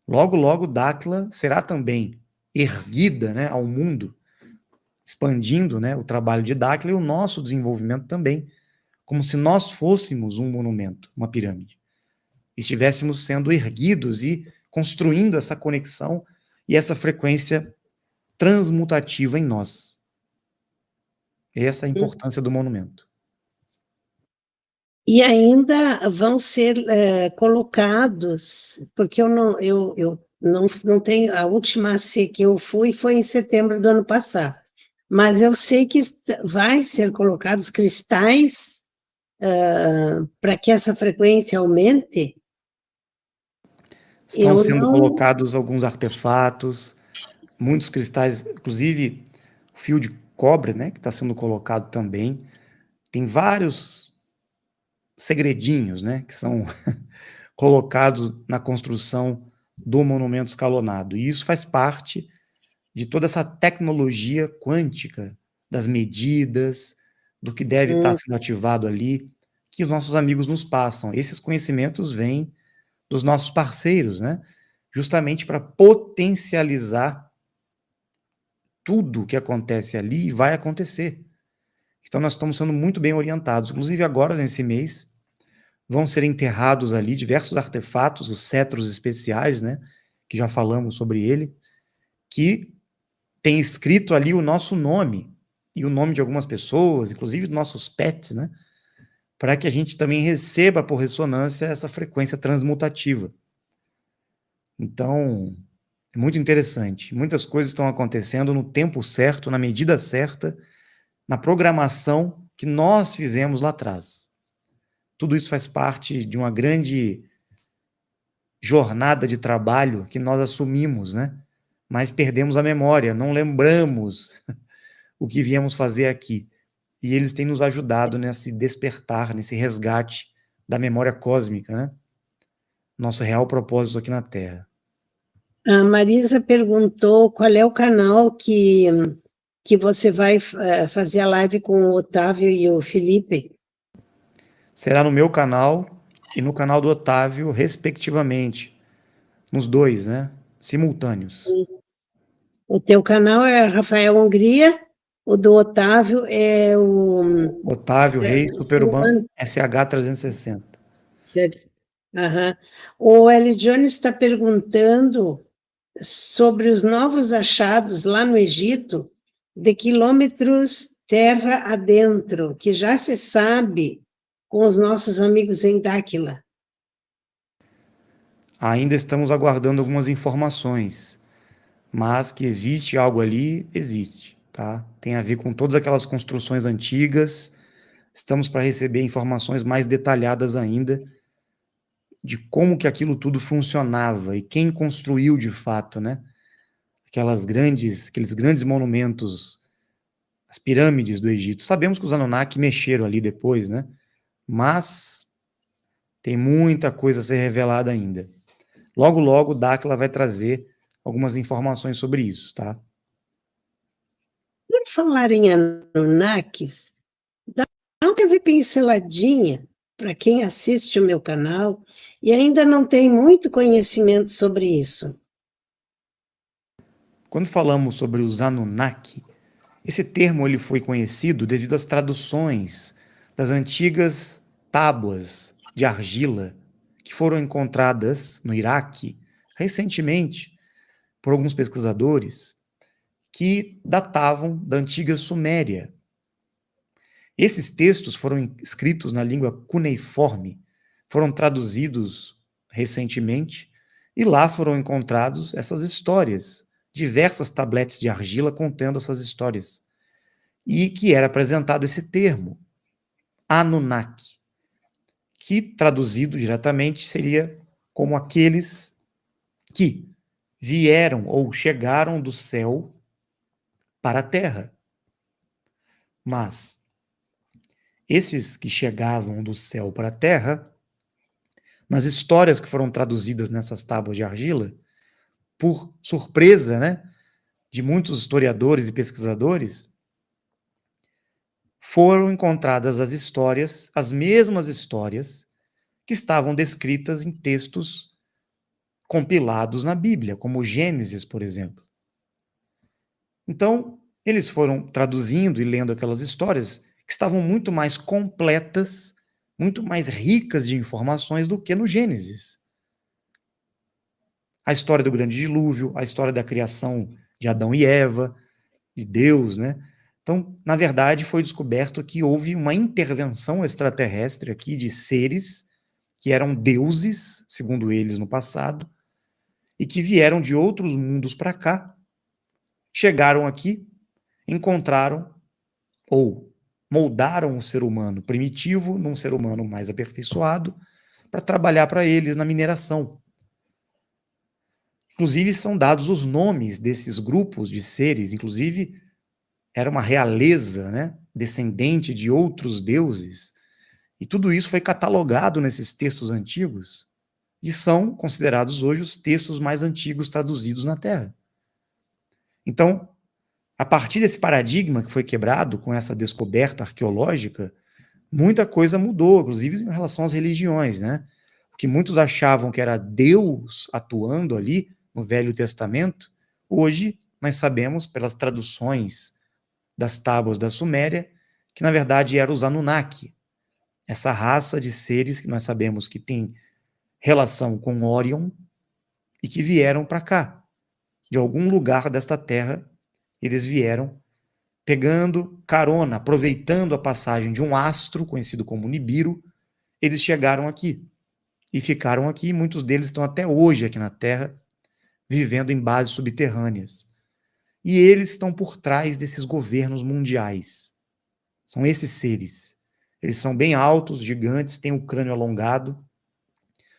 Logo, logo, Dáquila será também erguida, né, ao mundo, expandindo, né, o trabalho de Dáquila e o nosso desenvolvimento também, como se nós fôssemos um monumento, uma pirâmide. Estivéssemos sendo erguidos e construindo essa conexão e essa frequência transmutativa em nós. Essa é a importância do monumento. E ainda vão ser colocados, porque eu não tenho, a última AC que eu fui foi em setembro do ano passado, mas eu sei que vai ser colocados cristais para que essa frequência aumente. Estão sendo colocados alguns artefatos, muitos cristais, inclusive o fio de cobre, né, que está sendo colocado também. Tem vários segredinhos, né, que são colocados na construção do monumento escalonado. E isso faz parte de toda essa tecnologia quântica das medidas, do que deve estar sendo ativado ali, que os nossos amigos nos passam. Esses conhecimentos vêm dos nossos parceiros, né? Justamente para potencializar tudo que acontece ali e vai acontecer. Então nós estamos sendo muito bem orientados. Inclusive agora, nesse mês, vão ser enterrados ali diversos artefatos, os cetros especiais, né? Que já falamos sobre ele, que tem escrito ali o nosso nome e o nome de algumas pessoas, inclusive dos nossos pets, né? Para que a gente também receba por ressonância essa frequência transmutativa. Então, é muito interessante. Muitas coisas estão acontecendo no tempo certo, na medida certa, na programação que nós fizemos lá atrás. Tudo isso faz parte de uma grande jornada de trabalho que nós assumimos, né? Mas perdemos a memória, não lembramos o que viemos fazer aqui. E eles têm nos ajudado nesse despertar, nesse resgate da memória cósmica, né? Nosso real propósito aqui na Terra. A Marisa perguntou qual é o canal que você vai fazer a live com o Otávio e o Felipe. Será no meu canal e no canal do Otávio, respectivamente. Nos dois, né? Simultâneos. O teu canal é Rafael Hungria, o do Otávio é o... Otávio Reis, Superurbano SH360. Certo. Uhum. O L. Jones está perguntando sobre os novos achados lá no Egito, de quilômetros terra adentro, que já se sabe com os nossos amigos em Dáquila. Ainda estamos aguardando algumas informações, mas que existe algo ali, existe, tá? Tem a ver com todas aquelas construções antigas. Estamos para receber informações mais detalhadas ainda de como que aquilo tudo funcionava e quem construiu de fato, né? Aqueles grandes monumentos, as pirâmides do Egito. Sabemos que os Anunnaki mexeram ali depois, né? Mas tem muita coisa a ser revelada ainda. Logo, logo, Dáquila vai trazer algumas informações sobre isso, tá? Por falar em Anunnakis, dá uma leve pinceladinha para quem assiste o meu canal e ainda não tem muito conhecimento sobre isso. Quando falamos sobre os Anunnaki, esse termo ele foi conhecido devido às traduções das antigas tábuas de argila que foram encontradas no Iraque recentemente por alguns pesquisadores que datavam da antiga Suméria. Esses textos foram escritos na língua cuneiforme, foram traduzidos recentemente e lá foram encontrados essas histórias, diversas tabletes de argila contendo essas histórias. E que era apresentado esse termo, Anunnaki, que traduzido diretamente seria como aqueles que vieram ou chegaram do céu para a terra. Mas esses que chegavam do céu para a terra, nas histórias que foram traduzidas nessas tábuas de argila, por surpresa, né, de muitos historiadores e pesquisadores, foram encontradas as histórias, as mesmas histórias que estavam descritas em textos compilados na Bíblia, como Gênesis, por exemplo. Então, eles foram traduzindo e lendo aquelas histórias que estavam muito mais completas, muito mais ricas de informações do que no Gênesis. A história do grande dilúvio, a história da criação de Adão e Eva, de Deus, né? Então, na verdade, foi descoberto que houve uma intervenção extraterrestre aqui de seres que eram deuses, segundo eles no passado, e que vieram de outros mundos para cá, chegaram aqui, encontraram ou moldaram o ser humano primitivo num ser humano mais aperfeiçoado para trabalhar para eles na mineração. Inclusive, são dados os nomes desses grupos de seres, inclusive era uma realeza, né, descendente de outros deuses, e tudo isso foi catalogado nesses textos antigos, e são considerados hoje os textos mais antigos traduzidos na Terra. Então, a partir desse paradigma que foi quebrado com essa descoberta arqueológica, muita coisa mudou, inclusive em relação às religiões, né? O que muitos achavam que era Deus atuando ali no Velho Testamento, hoje nós sabemos pelas traduções das tábuas da Suméria, que na verdade eram os Anunnaki, essa raça de seres que nós sabemos que tem relação com Órion e que vieram para cá. De algum lugar desta terra, eles vieram pegando carona, aproveitando a passagem de um astro conhecido como Nibiru, eles chegaram aqui e ficaram aqui. Muitos deles estão até hoje aqui na Terra, vivendo em bases subterrâneas. E eles estão por trás desses governos mundiais. São esses seres. Eles são bem altos, gigantes, têm o crânio alongado,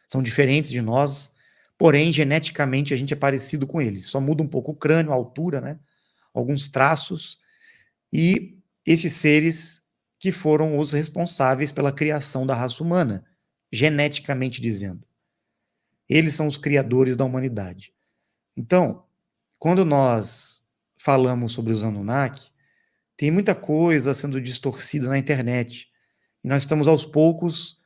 são diferentes de nós, porém, geneticamente, a gente é parecido com eles. Só muda um pouco o crânio, a altura, né? Alguns traços, e esses seres que foram os responsáveis pela criação da raça humana, geneticamente dizendo. Eles são os criadores da humanidade. Então, quando nós falamos sobre os Anunnaki, tem muita coisa sendo distorcida na internet. E nós estamos, aos poucos,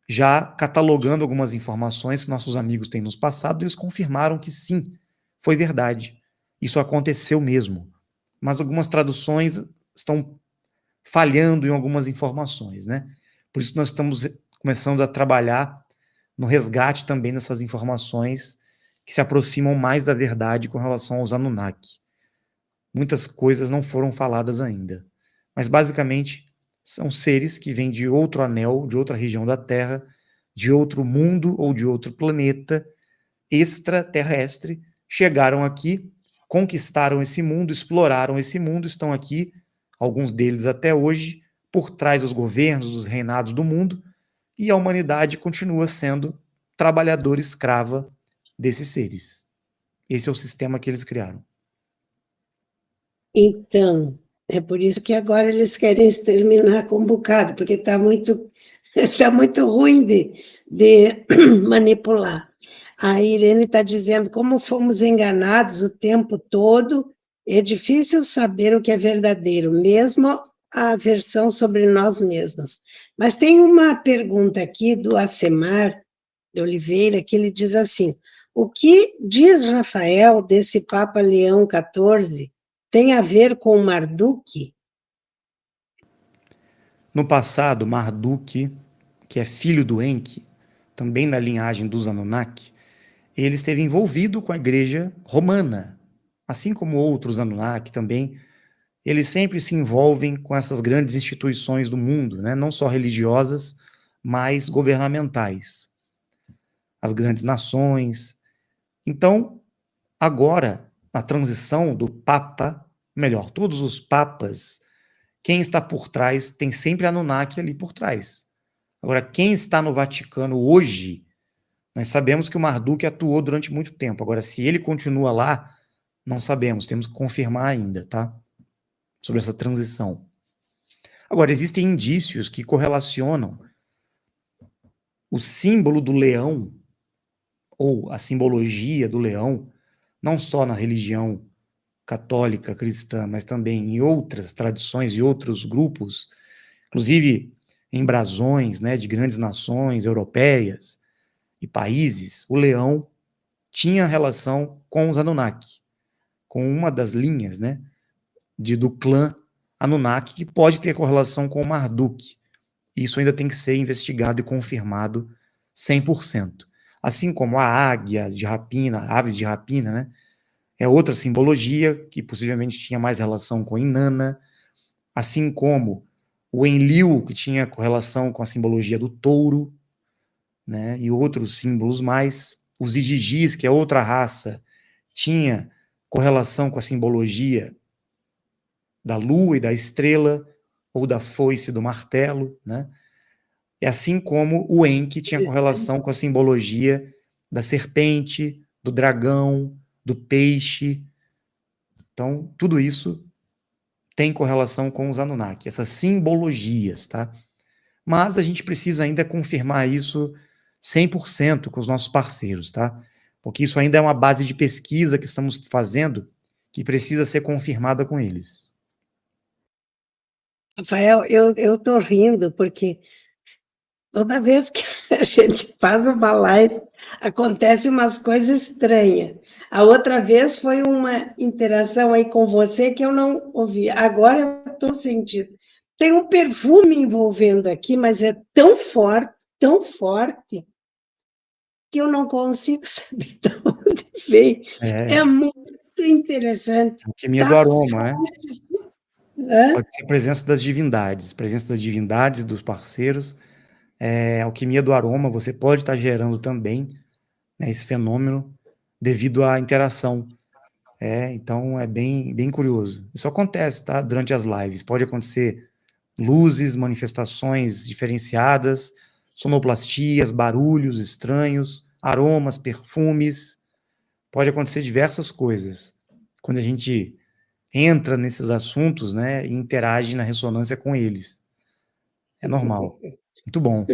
já catalogando algumas informações que nossos amigos têm nos passado, e eles confirmaram que sim, foi verdade. Isso aconteceu mesmo. Mas algumas traduções estão falhando em algumas informações, né? Por isso nós estamos começando a trabalhar no resgate também dessas informações que se aproximam mais da verdade com relação aos Anunnaki. Muitas coisas não foram faladas ainda, mas basicamente são seres que vêm de outro anel, de outra região da Terra, de outro mundo ou de outro planeta extraterrestre, chegaram aqui, conquistaram esse mundo, exploraram esse mundo, estão aqui, alguns deles até hoje, por trás dos governos, dos reinados do mundo, e a humanidade continua sendo trabalhadora escrava desses seres. Esse é o sistema que eles criaram. Então, é por isso que agora eles querem exterminar com um bocado, porque está muito, tá muito ruim de manipular. A Irene está dizendo, como fomos enganados o tempo todo, é difícil saber o que é verdadeiro, mesmo a versão sobre nós mesmos. Mas tem uma pergunta aqui do Acemar de Oliveira, que ele diz assim, o que diz Rafael desse Papa Leão XIV tem a ver com Marduk? No passado, Marduk, que é filho do Enki, também da linhagem dos Anunnaki, ele esteve envolvido com a igreja romana, assim como outros Anunnaki também. Eles sempre se envolvem com essas grandes instituições do mundo, né? Não só religiosas, mas governamentais. As grandes nações. Então, agora, a transição do Papa, melhor, todos os papas, quem está por trás tem sempre Anunnaki ali por trás. Agora, quem está no Vaticano hoje, nós sabemos que o Marduk atuou durante muito tempo. Agora, se ele continua lá, não sabemos, temos que confirmar ainda, tá? Sobre essa transição. Agora, existem indícios que correlacionam o símbolo do leão, ou a simbologia do leão, não só na religião católica, cristã, mas também em outras tradições e outros grupos, inclusive em brasões, né, de grandes nações europeias e países, o leão tinha relação com os Anunnaki, com uma das linhas, né, do clã Anunnaki, que pode ter correlação com o Marduk. Isso ainda tem que ser investigado e confirmado 100%. Assim como a águia de rapina, aves de rapina, né, é outra simbologia que possivelmente tinha mais relação com Inanna, assim como o Enlil, que tinha correlação com a simbologia do touro, né, e outros símbolos mais. Os Igigis, que é outra raça, tinha correlação com a simbologia da lua e da estrela, ou da foice e do martelo, né? É assim como o Enki tinha correlação com a simbologia da serpente, do dragão, do peixe. Então, tudo isso tem correlação com os Anunnaki, essas simbologias, tá? Mas a gente precisa ainda confirmar isso 100% com os nossos parceiros, tá? Porque isso ainda é uma base de pesquisa que estamos fazendo que precisa ser confirmada com eles. Rafael, eu estou rindo, porque toda vez que a gente faz uma live, acontece umas coisas estranhas. A outra vez foi uma interação aí com você que eu não ouvi. Agora eu estou sentindo. Tem um perfume envolvendo aqui, mas é tão forte, que eu não consigo saber de onde veio. É muito interessante. Alquimia do Tá aroma, né? forte. Hã? Pode ser presença das divindades dos parceiros. Alquimia do aroma, você pode estar gerando também, né, esse fenômeno devido à interação. Então é bem curioso. Isso acontece, tá? Durante as lives. Pode acontecer luzes, manifestações diferenciadas, sonoplastias, barulhos estranhos, aromas, perfumes. Pode acontecer diversas coisas quando a gente entra nesses assuntos, né, e interage na ressonância com eles. É normal. Muito bom.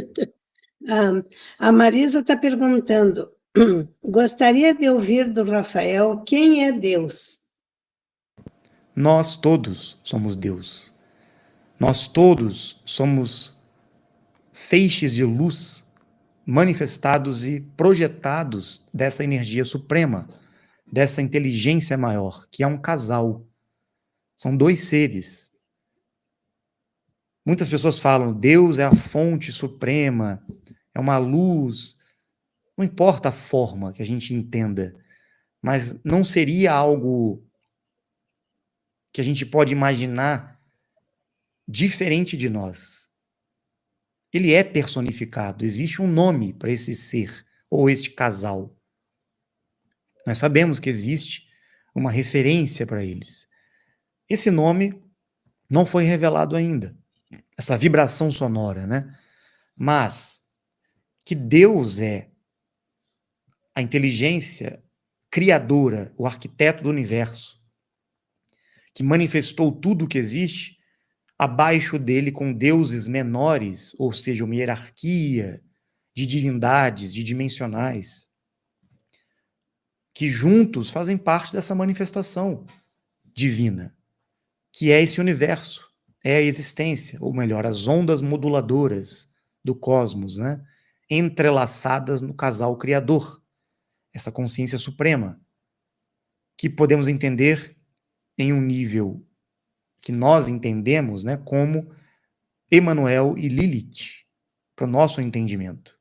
A Marisa está perguntando, gostaria de ouvir do Rafael quem é Deus? Nós todos somos Deus. Nós todos somos feixes de luz manifestados e projetados dessa energia suprema, dessa inteligência maior, que é um casal. São dois seres. Muitas pessoas falam, Deus é a fonte suprema, é uma luz. Não importa a forma que a gente entenda, mas não seria algo que a gente pode imaginar diferente de nós. Ele é personificado, existe um nome para esse ser ou este casal. Nós sabemos que existe uma referência para eles. Esse nome não foi revelado ainda, essa vibração sonora, né? Mas que Deus é a inteligência criadora, o arquiteto do universo, que manifestou tudo o que existe, abaixo dele com deuses menores, ou seja, uma hierarquia de divindades, de dimensionais, que juntos fazem parte dessa manifestação divina, que é esse universo, é a existência, ou melhor, as ondas moduladoras do cosmos, né? Entrelaçadas no casal criador, essa consciência suprema, que podemos entender em um nível que nós entendemos, né, como Emanuel e Lilith, para o nosso entendimento.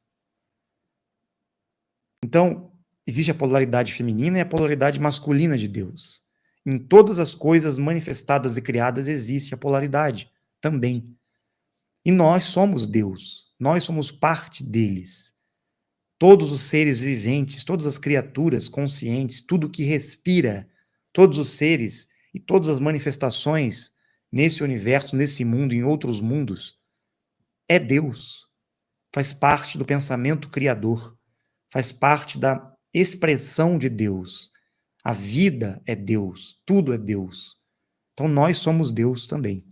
Então, existe a polaridade feminina e a polaridade masculina de Deus. Em todas as coisas manifestadas e criadas existe a polaridade também. E nós somos Deus, nós somos parte deles. Todos os seres viventes, todas as criaturas conscientes, tudo que respira, todos os seres e todas as manifestações nesse universo, nesse mundo, em outros mundos, é Deus. Faz parte do pensamento criador, faz parte da expressão de Deus. A vida é Deus, tudo é Deus. Então nós somos Deus também.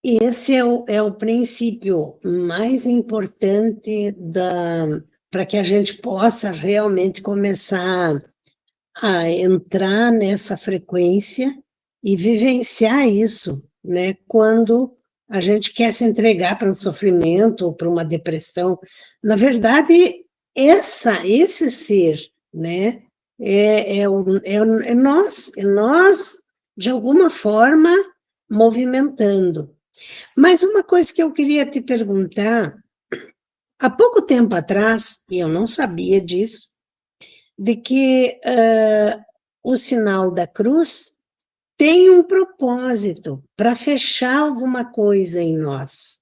Esse é o princípio mais importante para que a gente possa realmente começar a entrar nessa frequência e vivenciar isso, né? Quando a gente quer se entregar para um sofrimento ou para uma depressão. Na verdade, esse ser, né? É nós, de alguma forma, movimentando. Mas uma coisa que eu queria te perguntar, há pouco tempo atrás, e eu não sabia disso, de que o sinal da cruz tem um propósito para fechar alguma coisa em nós.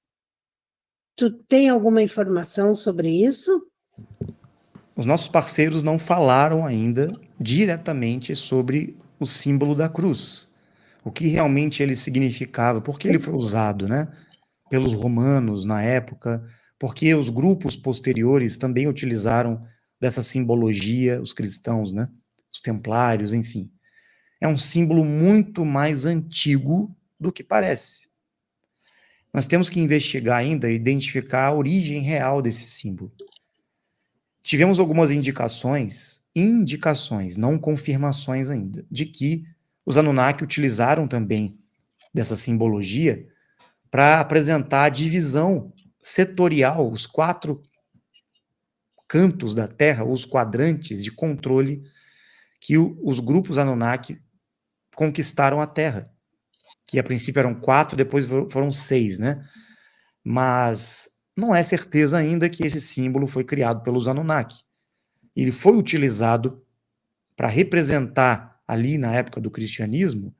Tu tem alguma informação sobre isso? Os nossos parceiros não falaram ainda diretamente sobre o símbolo da cruz, o que realmente ele significava, por que ele foi usado, né, pelos romanos na época, porque os grupos posteriores também utilizaram dessa simbologia, os cristãos, né, os templários, enfim. É um símbolo muito mais antigo do que parece. Nós temos que investigar ainda e identificar a origem real desse símbolo. Tivemos algumas indicações, não confirmações ainda, de que os Anunnaki utilizaram também dessa simbologia para apresentar a divisão setorial, os 4 cantos da Terra, os quadrantes de controle que os grupos Anunnaki conquistaram a Terra, que a princípio eram 4, depois foram 6, né? Mas não é certeza ainda que esse símbolo foi criado pelos Anunnaki. Ele foi utilizado para representar ali na época do cristianismo,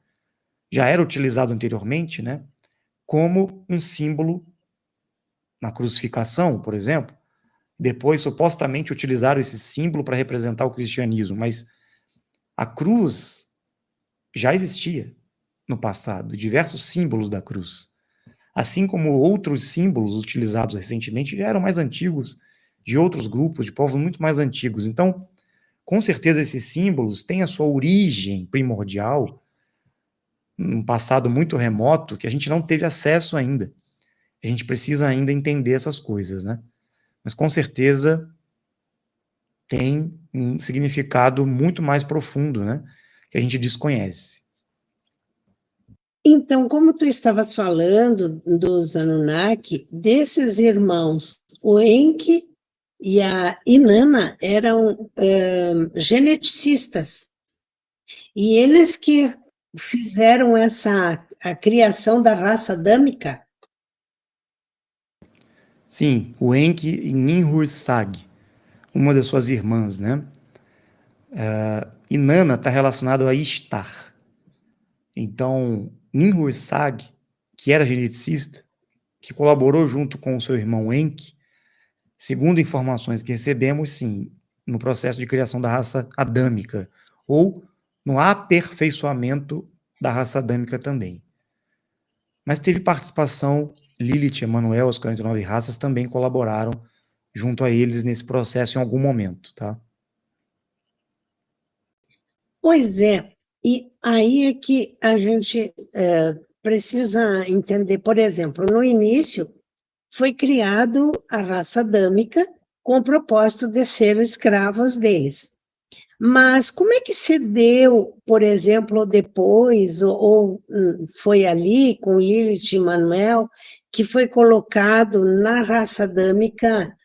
já era utilizado anteriormente, né, como um símbolo na crucificação, por exemplo. Depois, supostamente, utilizaram esse símbolo para representar o cristianismo, mas a cruz já existia no passado, diversos símbolos da cruz. Assim como outros símbolos utilizados recentemente já eram mais antigos, de outros grupos, de povos muito mais antigos. Então, com certeza, esses símbolos têm a sua origem primordial num passado muito remoto que a gente não teve acesso ainda. A gente precisa ainda entender essas coisas, né? Mas com certeza tem um significado muito mais profundo, né? Que a gente desconhece. Então, como tu estavas falando dos Anunnaki, desses irmãos, o Enki e a Inanna eram geneticistas. E eles que fizeram a criação da raça adâmica. Sim, o Enki e Ninhursag, uma das suas irmãs, né? Inanna está relacionado a Ishtar. Então, Ninhursag, que era geneticista, que colaborou junto com o seu irmão Enki, segundo informações que recebemos, sim, no processo de criação da raça adâmica, ou no aperfeiçoamento da raça adâmica também. Mas teve participação, Lilith e Emanuel, as 49 raças, também colaboraram junto a eles nesse processo em algum momento, tá? Pois é, e aí é que a gente precisa entender, por exemplo, no início foi criado a raça adâmica com o propósito de ser escravos deles. Mas como é que se deu, por exemplo, depois, ou foi ali com Lilith e Manuel, que foi colocado na raça adâmica?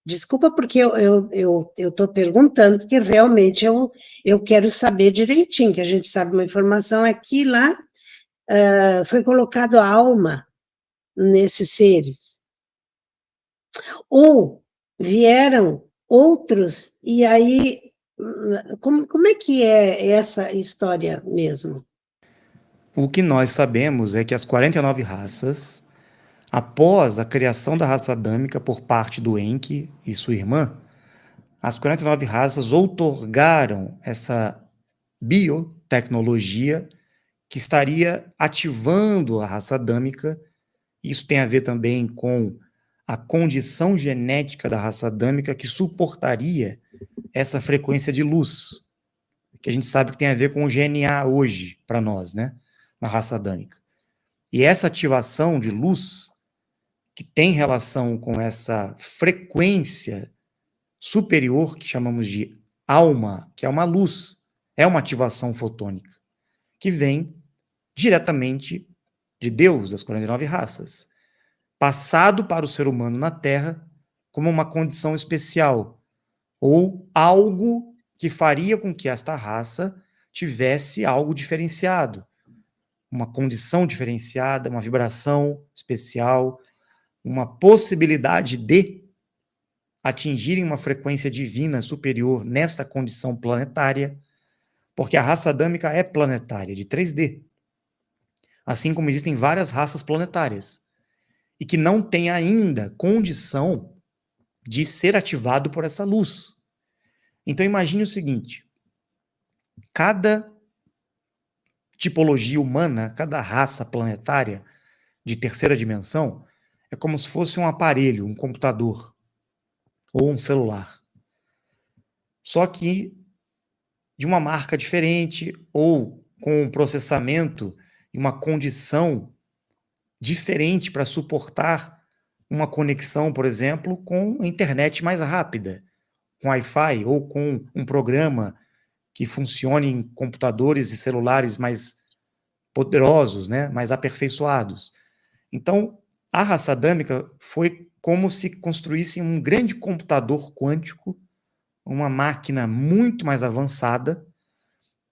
Desculpa, porque eu estou perguntando, porque realmente eu quero saber direitinho, que a gente sabe uma informação aqui lá, foi colocado a alma nesses seres. Ou vieram outros, e aí, como é que é essa história mesmo? O que nós sabemos é que as 49 raças, após a criação da raça adâmica por parte do Enki e sua irmã, as 49 raças outorgaram essa biotecnologia que estaria ativando a raça adâmica. Isso tem a ver também com a condição genética da raça adâmica que suportaria essa frequência de luz, que a gente sabe que tem a ver com o GNA hoje, para nós, né? Na raça adâmica. E essa ativação de luz, que tem relação com essa frequência superior, que chamamos de alma, que é uma luz, é uma ativação fotônica, que vem diretamente de Deus, das 49 raças, passado para o ser humano na Terra como uma condição especial, ou algo que faria com que esta raça tivesse algo diferenciado, uma condição diferenciada, uma vibração especial, uma possibilidade de atingirem uma frequência divina superior nesta condição planetária, porque a raça adâmica é planetária, de 3D. Assim como existem várias raças planetárias, e que não têm ainda condição de ser ativado por essa luz. Então imagine o seguinte, cada tipologia humana, cada raça planetária de terceira dimensão, é como se fosse um aparelho, um computador ou um celular. Só que de uma marca diferente ou com um processamento e uma condição diferente para suportar uma conexão, por exemplo, com a internet mais rápida, com Wi-Fi ou com um programa que funcione em computadores e celulares mais poderosos, né, mais aperfeiçoados. Então, a raça adâmica foi como se construísse um grande computador quântico, uma máquina muito mais avançada,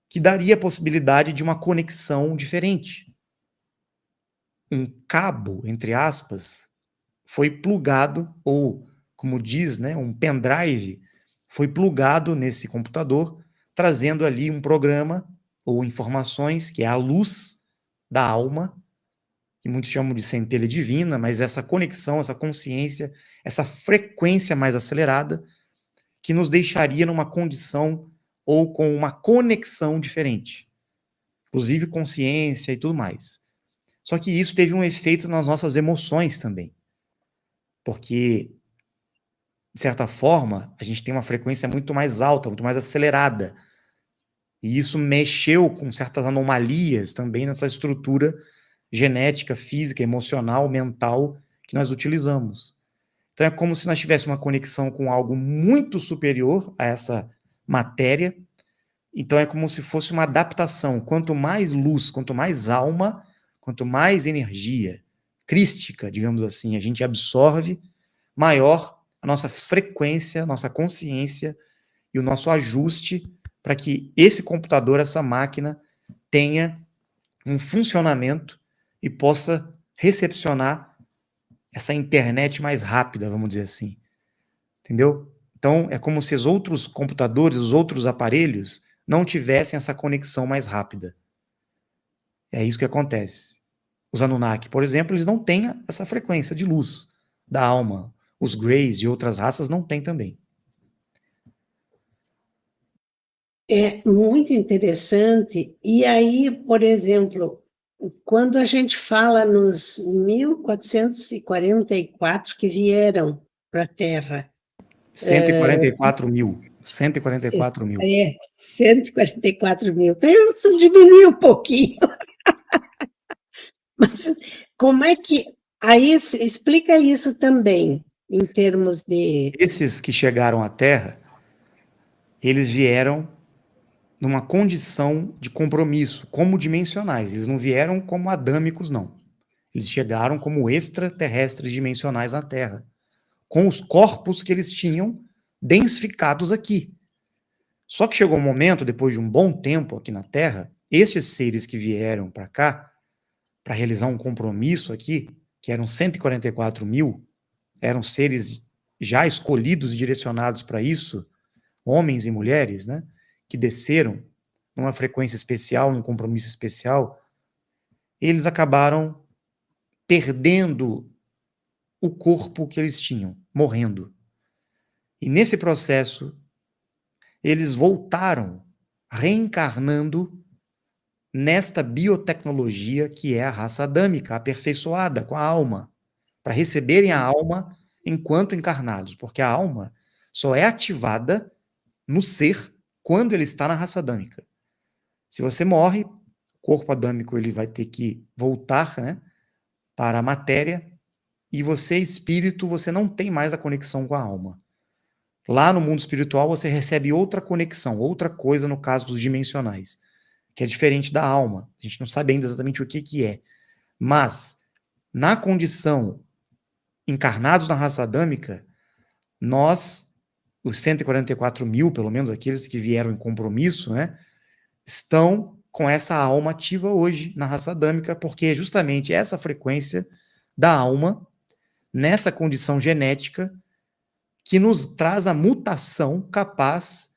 que daria a possibilidade de uma conexão diferente. Um cabo, entre aspas, foi plugado, ou, como diz, né, um pendrive, foi plugado nesse computador, trazendo ali um programa ou informações, que é a luz da alma, que muitos chamam de centelha divina, mas essa conexão, essa consciência, essa frequência mais acelerada, que nos deixaria numa condição ou com uma conexão diferente, inclusive consciência e tudo mais. Só que isso teve um efeito nas nossas emoções também, porque, de certa forma, a gente tem uma frequência muito mais alta, muito mais acelerada, e isso mexeu com certas anomalias também nessa estrutura genética, física, emocional, mental que nós utilizamos. Então é como se nós tivéssemos uma conexão com algo muito superior a essa matéria. Então é como se fosse uma adaptação. Quanto mais luz, quanto mais alma, quanto mais energia crística, digamos assim, a gente absorve, maior a nossa frequência, a nossa consciência e o nosso ajuste para que esse computador, essa máquina, tenha um funcionamento e possa recepcionar essa internet mais rápida, vamos dizer assim. Entendeu? Então, é como se os outros computadores, os outros aparelhos, não tivessem essa conexão mais rápida. É isso que acontece. Os Anunnaki, por exemplo, eles não têm essa frequência de luz da alma. Os Greys e outras raças não têm também. É muito interessante. E aí, por exemplo, quando a gente fala nos 1444 que vieram para a Terra, 144 mil. 144 mil. 144 mil, então isso diminui um pouquinho, mas como é que. Aí explica isso também, em termos de. Esses que chegaram à Terra, eles vieram numa condição de compromisso, como dimensionais. Eles não vieram como adâmicos, não. Eles chegaram como extraterrestres dimensionais na Terra, com os corpos que eles tinham densificados aqui. Só que chegou um momento, depois de um bom tempo aqui na Terra, esses seres que vieram para cá, para realizar um compromisso aqui, que eram 144 mil, eram seres já escolhidos e direcionados para isso, homens e mulheres, né, que desceram numa frequência especial, num compromisso especial, eles acabaram perdendo o corpo que eles tinham, morrendo. E nesse processo, eles voltaram, reencarnando nesta biotecnologia que é a raça adâmica, aperfeiçoada com a alma, para receberem a alma enquanto encarnados, porque a alma só é ativada no ser quando ele está na raça adâmica. Se você morre, o corpo adâmico ele vai ter que voltar, né, para a matéria, e você, espírito, você não tem mais a conexão com a alma. Lá no mundo espiritual você recebe outra conexão, outra coisa no caso dos dimensionais, que é diferente da alma. A gente não sabe ainda exatamente o que é. Mas, na condição encarnados na raça adâmica, nós, os 144 mil, pelo menos aqueles que vieram em compromisso, né, estão com essa alma ativa hoje na raça adâmica, porque é justamente essa frequência da alma, nessa condição genética, que nos traz a mutação capaz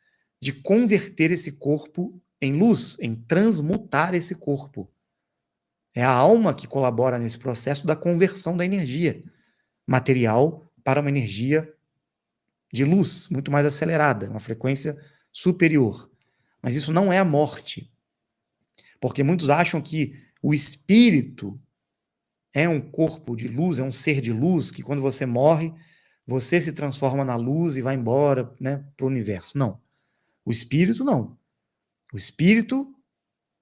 de converter esse corpo em luz, em transmutar esse corpo. É a alma que colabora nesse processo da conversão da energia material para uma energia de luz, muito mais acelerada, uma frequência superior. Mas isso não é a morte. Porque muitos acham que o espírito é um corpo de luz, é um ser de luz, que quando você morre, você se transforma na luz e vai embora, né, para o universo. Não. O espírito não. O espírito,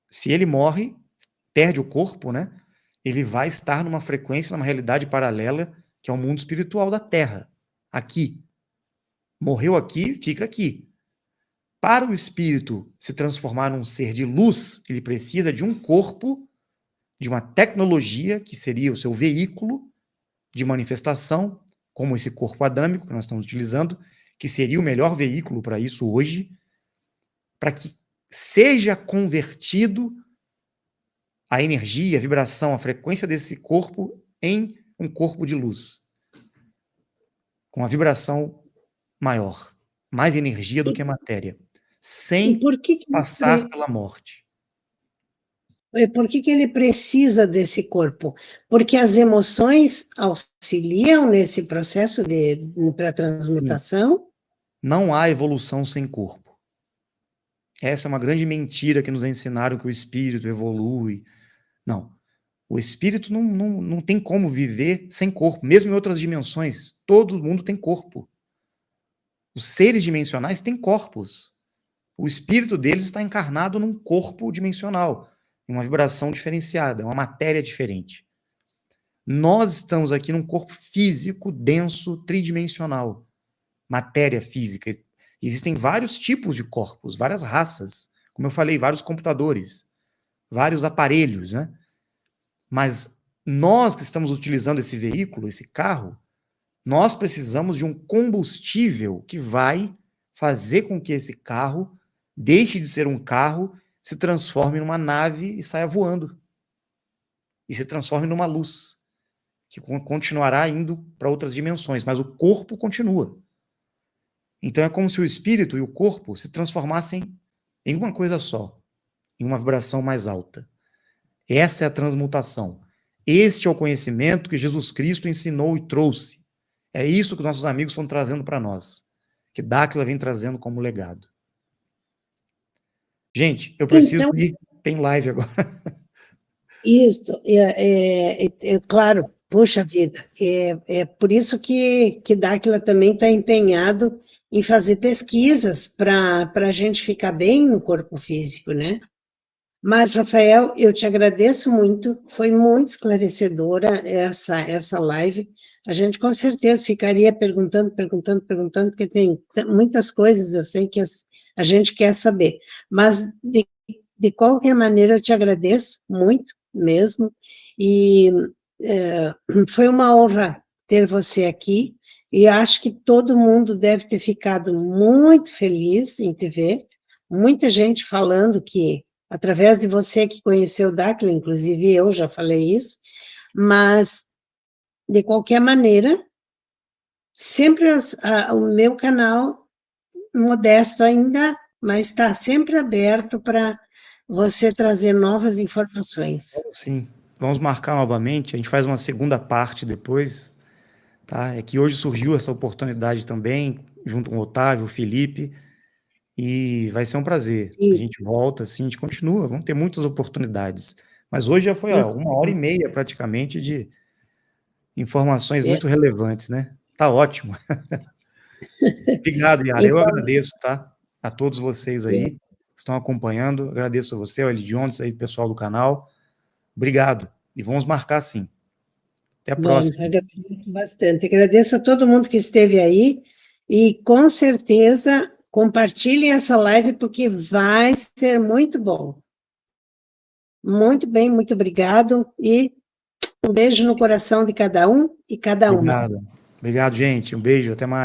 se ele morre, perde o corpo, né, ele vai estar numa frequência, numa realidade paralela, que é o mundo espiritual da Terra. Aqui. Morreu aqui, fica aqui. Para o espírito se transformar num ser de luz, ele precisa de um corpo, de uma tecnologia, que seria o seu veículo de manifestação, como esse corpo adâmico que nós estamos utilizando, que seria o melhor veículo para isso hoje, para que seja convertido a energia, a vibração, a frequência desse corpo em um corpo de luz, com uma vibração maior, mais energia do que a matéria, E sem por que que passar pela morte. por que que ele precisa desse corpo? Porque as emoções auxiliam nesse processo para Sim. transmutação? Não há evolução sem corpo. Essa é uma grande mentira que nos ensinaram que o espírito evolui. Não. O espírito não tem como viver sem corpo, mesmo em outras dimensões. Todo mundo tem corpo. Os seres dimensionais têm corpos. O espírito deles está encarnado num corpo dimensional, em uma vibração diferenciada, uma matéria diferente. Nós estamos aqui num corpo físico, denso, tridimensional. Matéria física. Existem vários tipos de corpos, várias raças. Como eu falei, vários computadores, vários aparelhos, né? Mas nós que estamos utilizando esse veículo, esse carro, nós precisamos de um combustível que vai fazer com que esse carro deixe de ser um carro, se transforme numa nave e saia voando. E se transforme numa luz. que continuará indo para outras dimensões, mas o corpo continua. Então é como se o espírito e o corpo se transformassem em uma coisa só, em uma vibração mais alta. Essa é a transmutação. Este é o conhecimento que Jesus Cristo ensinou e trouxe. É isso que nossos amigos estão trazendo para nós, que Dáquila vem trazendo como legado. Gente, eu preciso Então, ir, tem live agora. isso, claro, puxa vida, é por isso que Dáquila também está empenhado em fazer pesquisas para a gente ficar bem no corpo físico, né? Mas, Rafael, eu te agradeço muito, foi muito esclarecedora essa live. A gente com certeza ficaria perguntando, porque tem muitas coisas, eu sei que a gente quer saber. Mas, de qualquer maneira, eu te agradeço muito mesmo, e foi uma honra ter você aqui, e acho que todo mundo deve ter ficado muito feliz em te ver, muita gente falando que, através de você que conheceu o Dáquila, inclusive eu já falei isso, mas, de qualquer maneira, sempre o meu canal, modesto ainda, mas está sempre aberto para você trazer novas informações. Sim, vamos marcar novamente, a gente faz uma segunda parte depois, tá? É que hoje surgiu essa oportunidade também, junto com o Otávio, o Felipe, e vai ser um prazer. A Sim, gente volta, assim, a gente continua, vamos ter muitas oportunidades. Mas hoje já foi, com ó, 1 hora e certeza. meia, praticamente, de informações É, muito relevantes, né? Tá ótimo. Obrigado, Yara. Eu igual, agradeço, tá? A todos vocês aí que estão acompanhando. Agradeço a você, ao Elidiontes, aí, pessoal do canal. Obrigado. E vamos marcar sim. Até a vamos, próxima. agradeço bastante. Agradeço a todo mundo que esteve aí, e com certeza compartilhem essa live, porque vai ser muito bom. Muito bem, muito obrigado, e um beijo no coração de cada um e cada uma. Obrigado. Obrigado, gente. Um beijo. Até mais.